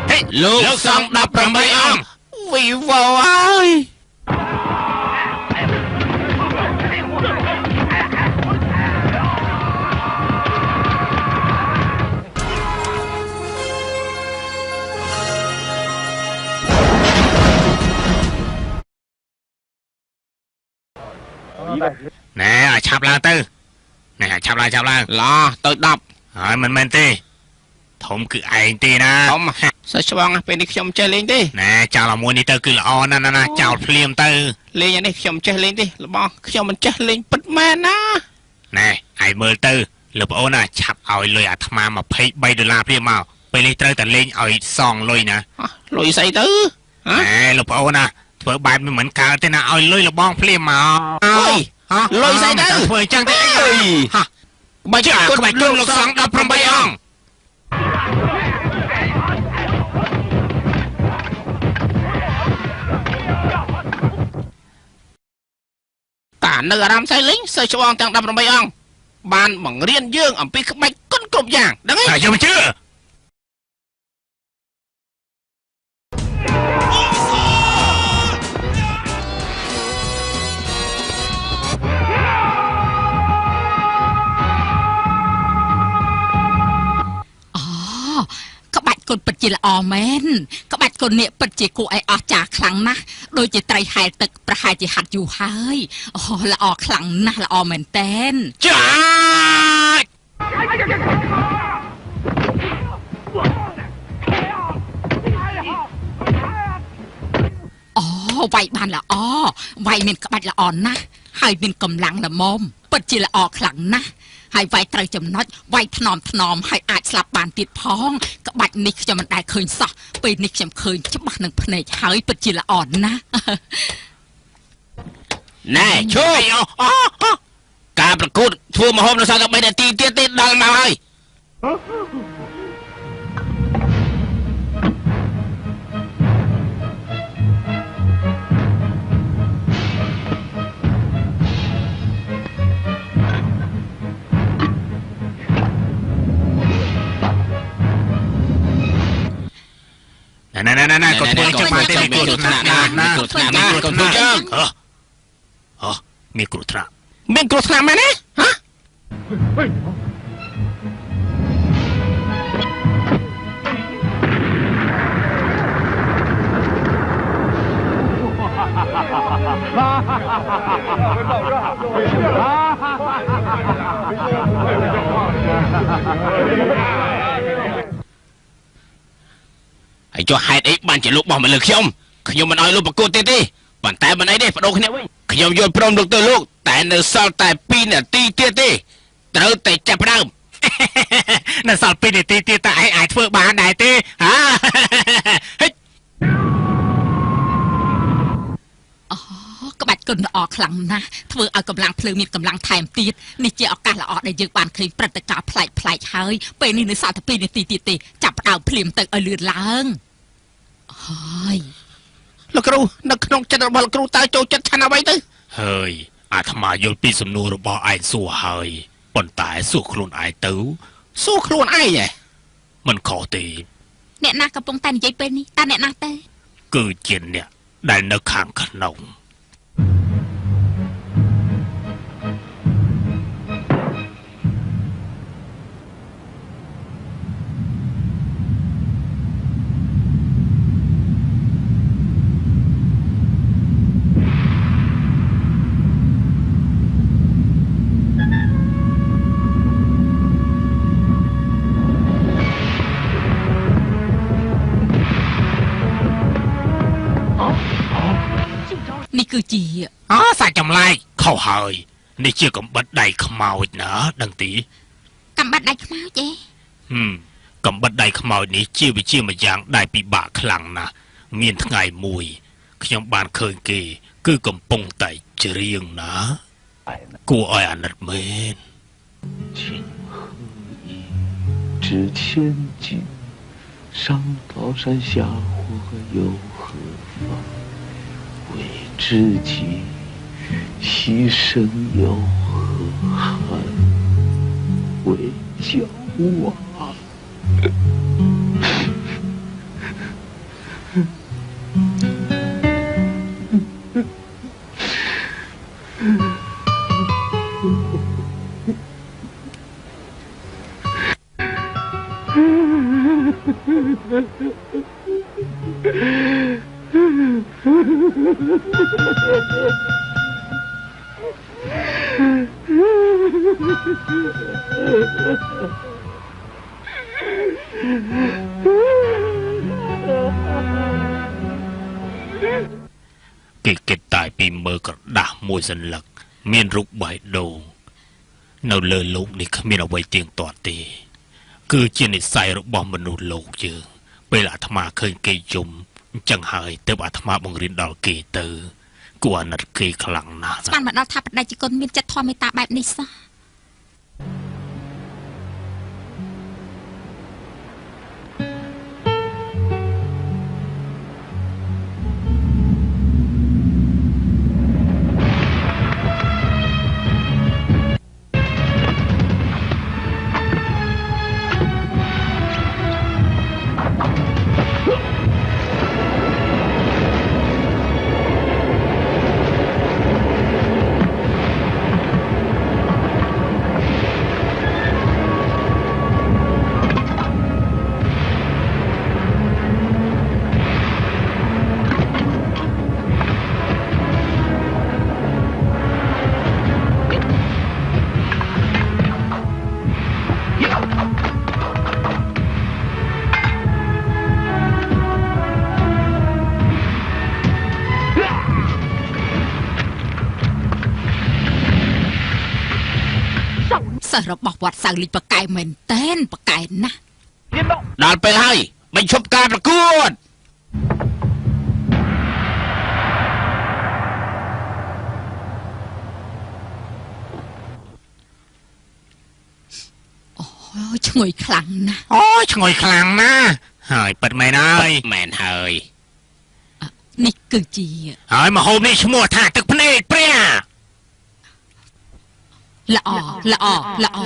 ទេលោកសង្ឃ18អង្គវីវ៉ោហើយណែឲ្យឆាប់ឡើងទៅណែឆាប់ឡើងឡោះទៅ10ហើយមិនមែនទេធំគឺឯងទេណា ធំសិស្សឆ្វងពេលនេះខ្ញុំចេះលេងទេ ណែចោលឲ្យមួយនេះទៅគឺល្អណាស់ណាចោលភ្លាមទៅ លេងអានេះខ្ញុំចេះលេងទេរបស់ខ្ញុំមិនចេះលេងពិតមែនណា ណែឯងមើលទៅលោកប្អូនណាឆាប់ឲ្យលុយអាត្មា$23ភ្លាមមកពេលនេះត្រូវតែលេងឲ្យសងលុយណា លុយស្អីទៅណែលោកប្អូនណាធ្វើបែបមិនកើតទេណាឲ្យលុយលបងភ្លាមមកអើយលុយស្អីទៅ ធ្វើអញ្ចឹងទេអីហ่ะ បើជិះក្បាច់គុន លោកសង18អង្គតានៅអារាមសៃលេងសិស្សឆ្វងទាំង18អង្គបានបង្រៀនយើងអំពីក្បាច់គុនគ្រប់យ៉ាងដឹងទេយើងមិនជឿក្បាច់គុនពិតជាល្អមែនក្បាច់គុននេះពិតជាគួរឲ្យអស្ចារ្យខ្លាំងណាស់ដូចជាត្រីហែលទឹកប្រហែលជាហាត់យូរហើយអូល្អខ្លាំងណាស់ល្អមែនតែនចាអូវាយបានល្អវាយមានក្បាច់ល្អណាស់ហើយមានកម្លាំងល្មមពិតជាល្អខ្លាំងណាស់ហើយវាយត្រូវចំណុចវាយថ្នមហើយអាចស្លាប់បានទៀតផងក្បាច់នេះខ្ញុំមិនដែលឃើញសោះពេលនេះខ្ញុំឃើញច្បាស់នឹងភ្នែកហើយពិតជាល្អណាស់ណែឈប់ការប្រកួតធ្វើម្ហូបនៅសល់តែ3នាទីទៀតទេដល់មកហើយណែគាត់ធ្វើចាំបានទេមានគ្រោះថ្នាក់ណាមានគ្រោះថ្នាក់ណាគាត់ធ្វើចឹងមានគ្រោះថ្នាក់មែនទេហ៎ហើយចុះហេតុអីបានជាលោកបោះមកលើខ្ញុំមិនឲ្យលោកប្រកួតទេប៉ុន្តែមិនអីទេបដូរគ្នាវិញខ្ញុំយល់ព្រមលោកទៅលោកតែនៅសល់តែ2នាទីទៀតទេត្រូវតែចាប់ផ្ដើមនៅសល់2នាទីទៀតតើឯងអាចធ្វើបានដែរទេហ៎ក្បាច់គុនល្អខ្លាំងណាស់ធ្វើឲ្យកម្លាំងភ្លើងមានកម្លាំងថែមទៀតនេះជាឱកាសល្អដែលយើងបានឃើញព្រឹត្តិការណ៍ប្លែកហើយពេលនេះនៅសល់តែ2នាទីទៀតទេចាប់ផ្ដើមភ្លាមទៅឲ្យលឿនឡើងហើយលោកគ្រូនៅក្នុងចិត្តរបស់លោកគ្រូតើចូលចិត្តឆានអ្វីទៅហើយអាត្មាយល់ពីសំណួររបស់ឯងសួរហើយប៉ុន្តែសួរខ្លួនឯងទៅសួរខ្លួនឯងហ៎មិនខុសទេអ្នកណាកំពុងតែនិយាយពេលនេះតើអ្នកណាទេគឺជាអ្នកដែលនៅខាងក្នុង គឺជា អូសាច់ចម្លែកខុសហើយនេះជាកំបិតដៃខ្មោចណាដឹងទី កំបាត់ដៃខ្មៅទេ កំបិតដៃខ្មោចនេះជាវិជាម្យ៉ាងដែលពិបាកខ្លាំងណាស់មានថ្ងៃមួយខ្ញុំបានឃើញគេគឺកំពុងតែច្រៀងណាគួរឲ្យអាណិតមែន 情何以值千金？上刀山下火又何妨？为知己牺牲又何憾？为教娃。គេគិតតែពីមើលក្រដាស់មួយសន្លឹកមានរូបបេះដូងនៅលើលោកនេះគ្មានអ្វីទៀងទាត់ទេគឺជានិស្ស័យរបស់មនុស្សលោកយើងពេលអាត្មាឃើញគេយំអញ្ចឹងហើយទើបអាត្មាបង្រៀនដល់គេទៅគួរអាណិតគេខ្លាំងណាស់ ស្មានមកដល់ថាបដិជគុណមានចិត្តធម៌មេត្តាបែបនេះសោះ សិស្សរបស់វត្តសៅលីបកែមែនតែនបកែណាស់ ដល់ពេលហើយបញ្ឈប់ការប្រកួត អូឈ្ងុយខ្លាំងណាស់ អូឈ្ងុយខ្លាំងណាស់ហើយពិតមែនហើយ មែនហើយ នេះគឺជា ហើយមហូបនេះឈ្មោះថាទឹកភ្នែកព្រះ ល្អល្អល្អអូ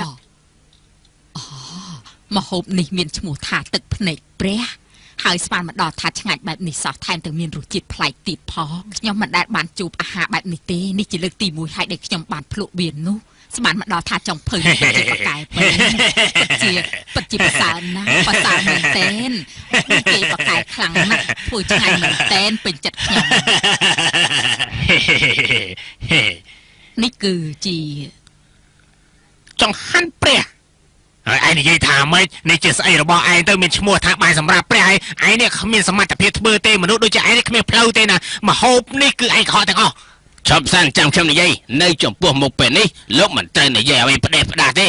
មហូបនេះមានឈ្មោះថាទឹកភ្នែកព្រះហើយស្មានមកដល់ថាឆ្ងាញ់បែបនេះសោះថែមទាំងមានរសជាតិប្លែកទៀតផងខ្ញុំមិនដែលបានជួបអាហារបែបនេះទេនេះជាលើកទី1ហើយដែលខ្ញុំបានភ្លក់វានោះស្មានមកដល់ថាចង់ភើបកែពិតជាប្រសើរណាស់ប្រសើរមែនទែនគេបកែខ្លាំងណាស់ធ្វើឆ្ងាញ់មែនទែនពេញចិត្តខ្ញុំនេះគឺជា ចង្ហាន់ព្រះហើយឯងនិយាយថាម៉េចនេះជាស្អីរបស់ឯងទៅមានឈ្មោះថាបាយសម្រាប់ព្រះហើយឯងនេះគ្មានសមត្ថភាពធ្វើទេមនុស្សដូចជាឯងនេះគ្មានផ្លូវទេណាមហូបនេះគឺឯងកុហកទាំងអស់ ឈប់សិនចាំខ្ញុំនិយាយនៅចំពោះមុខពេលនេះលោកមិនត្រូវនិយាយអ្វីផ្ដេសផ្ដាសទេ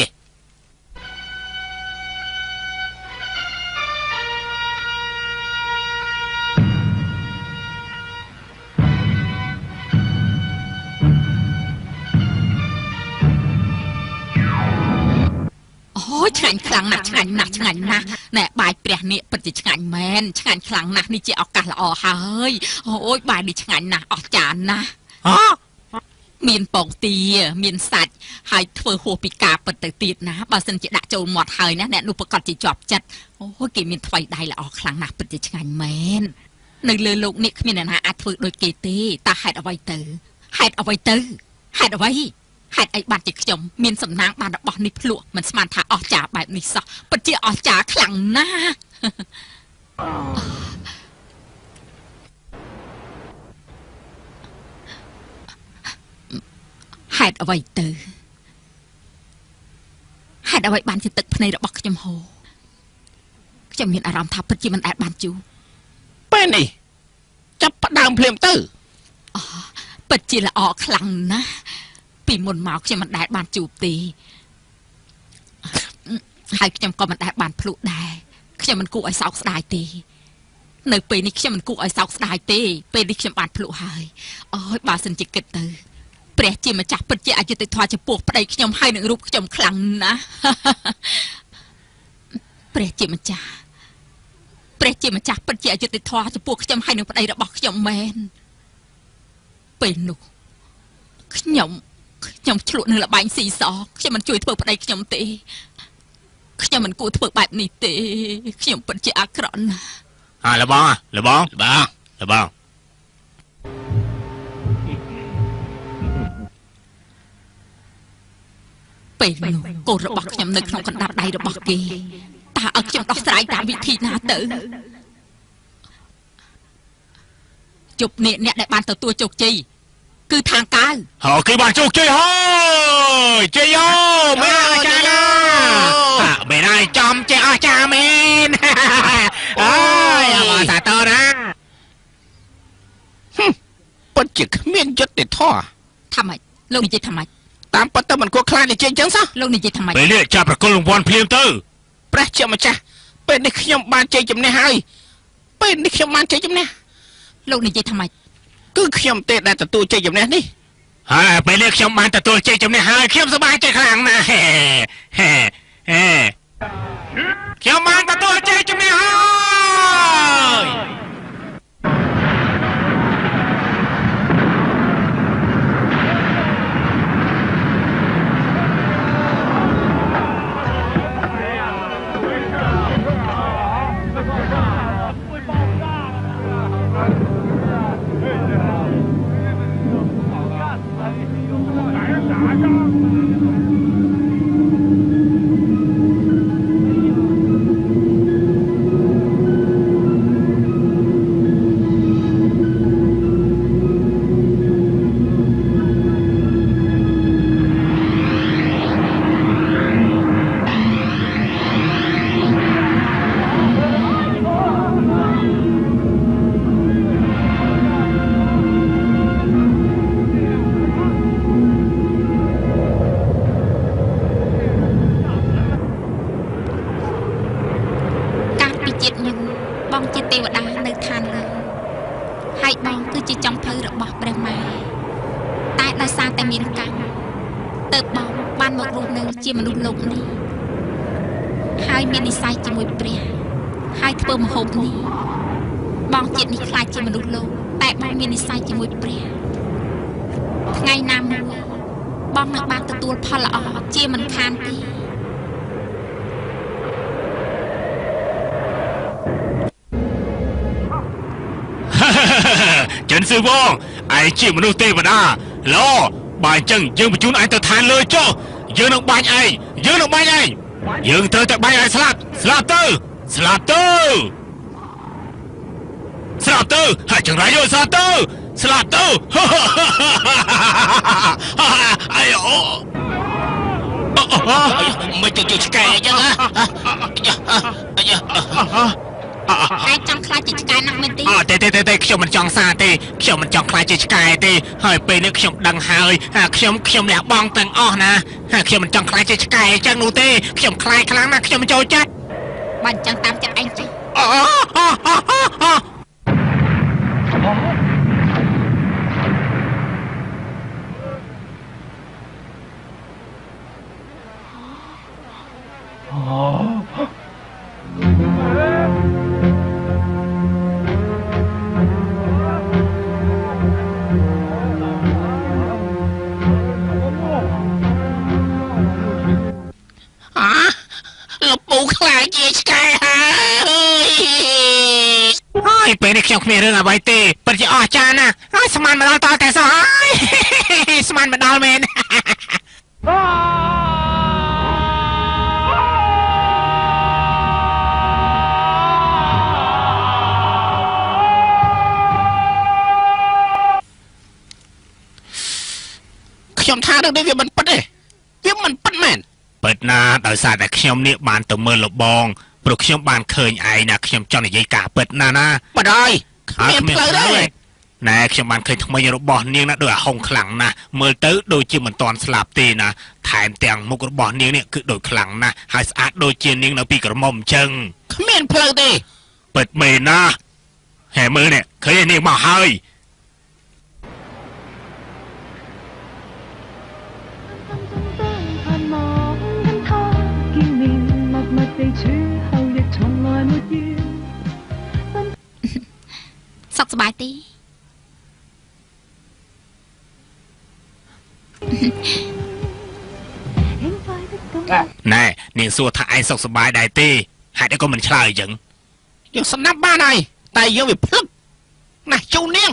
អូឆ្ងាញ់ខ្លាំងណាស់ឆ្ងាញ់ណាស់ឆ្ងាញ់ណាស់ណែបាយព្រះនេះពិតជាឆ្ងាញ់មែនឆ្ងាញ់ខ្លាំងណាស់នេះជាឱកាសល្អហើយអូយបាយនេះឆ្ងាញ់ណាស់អស្ចារ្យណាស់ មានពងទាមានសាច់ហើយធ្វើហួសពីការពិតទៅទៀតណាបើសិនជាដាក់ចូលមាត់ហើយណាអ្នកនោះប្រកាសជាជាប់ចិត្តអូយគេមានថ្វីដៃល្អខ្លាំងណាស់ពិតជាឆ្ងាញ់មែននៅលើលោកនេះគ្មានអ្នកណាអាចធ្វើដូចគេទេតើហេតុអ្វីទៅហេតុអ្វីទៅហេតុអ្វីហេតុអីបានជាខ្ញុំមានសំណាងបានរបស់នេះភ្លក់មិនស្មានថាអស្ចារ្យបែបនេះសោះពិតជាអស្ចារ្យខ្លាំងណាស់ហេតុអ្វីទៅហេតុអ្វីបានជាទឹកភ្នែករបស់ខ្ញុំហូរខ្ញុំមានអារម្មណ៍ថាពិតជាមិនអាចបានជួប ពេលនេះចាប់ផ្ដើមភ្លាមទៅ អូ ពិតជាល្អខ្លាំងណាស់ពីមុនមកខ្ញុំមិនដែលបានជួបទេហើយខ្ញុំក៏មិនដែលបានភ្លុកដែរខ្ញុំមិនគួរឲ្យសោកស្ដាយទេនៅពេលនេះខ្ញុំមិនគួរឲ្យសោកស្ដាយទេពេលនេះខ្ញុំបានភ្លុកហើយអូយបើសិនជាគិតទៅព្រះជាម្ចាស់ពិតជាអយុត្តិធម៌ចំពោះប្តីខ្ញុំហើយនឹងរូបខ្ញុំខ្លាំងណាស់ព្រះជាម្ចាស់ពិតជាអយុត្តិធម៌ចំពោះខ្ញុំហើយនឹងប្តីរបស់ខ្ញុំមែនពេលនោះខ្ញុំឆ្លក់នឹងលបែងស៊ីសខ្ញុំមិនជួយធ្វើប្តីខ្ញុំទេខ្ញុំមិនគួរធ្វើបែបនេះទេខ្ញុំពិតជាអាក្រក់ណាស់លបងពេលនោះកូនរបស់ខ្ញុំនៅក្នុងកណ្ដាប់ដៃរបស់គេតើឲ្យខ្ញុំដោះស្រាយតាមវិធីណាទៅជប់អ្នកដែលបានទទួលជោគជ័យគឺทางកាវគេបានជោគជ័យហើយជ័យយោមែនអាចារ្យណាមែនហើយចំចេះអស្ចារ្យមែនអើយអបសាទរណាពិតជាគ្មានយុត្តិធម៌ថាម៉េចលោកនិយាយថាម៉េចតាមពិតទៅមិនគួរខ្លាចនិយាយអញ្ចឹងសោះលោកនិយាយថាម៉េចពេលនេះចាប់ប្រគល់រង្វាន់ភ្លាមទៅព្រះជាម្ចាស់ពេលនេះខ្ញុំបានជ័យជំនះហើយពេលនេះខ្ញុំបានជ័យជំនះលោកនិយាយថាម៉េចគឺខ្ញុំទេដែលទទួលជ័យជំនះនេះហើយពេលនេះខ្ញុំបានទទួលជ័យជំនះហើយខ្ញុំសប្បាយចិត្តខ្លាំងណាស់ខ្ញុំបានទទួលជ័យជំនះហើយជាមនុស្សលោកនេះហើយមាននិស្ស័យជាមួយព្រះហើយធ្វើមហូបនេះបងជាតិនេះខ្លាចជាមនុស្សលោកតែបងមាននិស្ស័យជាមួយព្រះថ្ងៃណាមួយបងនឹងបានទទួលផលល្អជាមិនខានទេចិនស៊ឺវងឯងជាមនុស្សទេវតាឡបើអញ្ចឹងយើងបញ្ជូនឯងទៅឋានលើចុះយើងនឹងបាញ់ឯងយើងត្រូវតែបាញ់ឯងស្លាប់ទៅហើយចង្រៃយកស្លាប់ទៅអាយអូមិនទៅឆ្កែអញ្ចឹងហើយចង់ខ្លាចជាឆ្កែណាស់មែនទេទេខ្ញុំមិនចង់សារទេខ្ញុំមិនចង់ខ្លាចជាឆ្កែទេហើយពេលនេះខ្ញុំដឹងហើយខ្ញុំលះបង់ទាំងអស់ណាហើយខ្ញុំមិនចង់ខ្លាចជាឆ្កែអញ្ចឹងនោះទេខ្ញុំខ្លាចខ្លាំងណាស់ខ្ញុំមិនចូលចិត្តបាញ់ចឹងតាមចិត្តឯងចេះពេលនេះខ្ញុំគ្មានរឿងអ្វីទេពិតជាអស្ចារ្យណាស់ហើយស្មានមកដល់តតែសោះហើយស្មានមកដល់មែនខ្ញុំថារឿងនេះវាមិនពិតទេវាមិនពិតមែនពិតណាដោយសារតែខ្ញុំនេះបានទៅមើលលបងព្រោះខ្ញុំបានឃើញឯងណាខ្ញុំចង់និយាយការពិតណាបដ ாய் គ្មានផ្លូវទេ ណែខ្ញុំបានឃើញថ្មីរបស់នាងណាដូចអាហុងខ្លាំងណាស់មើលទៅដូចជាមិនតាន់ស្លាប់ទេណាថែមទាំងមុខរបស់នាងនេះគឺដូចខ្លាំងណាស់ហើយស្អាតដូចជានាងនៅពីក្រមុំអញ្ចឹង គ្មានផ្លូវទេ ពិតមែនណាហែមើលនេះឃើញនាងមកហើយ សុខសប្បាយទេ ណែនាងសួរថាឯងសុខសប្បាយដែរទេហេតុអីក៏មិនឆ្លើយអញ្ចឹង យើងស្ដាប់បានហើយតែយើងវាភ្លឹកណាស់ជូននាង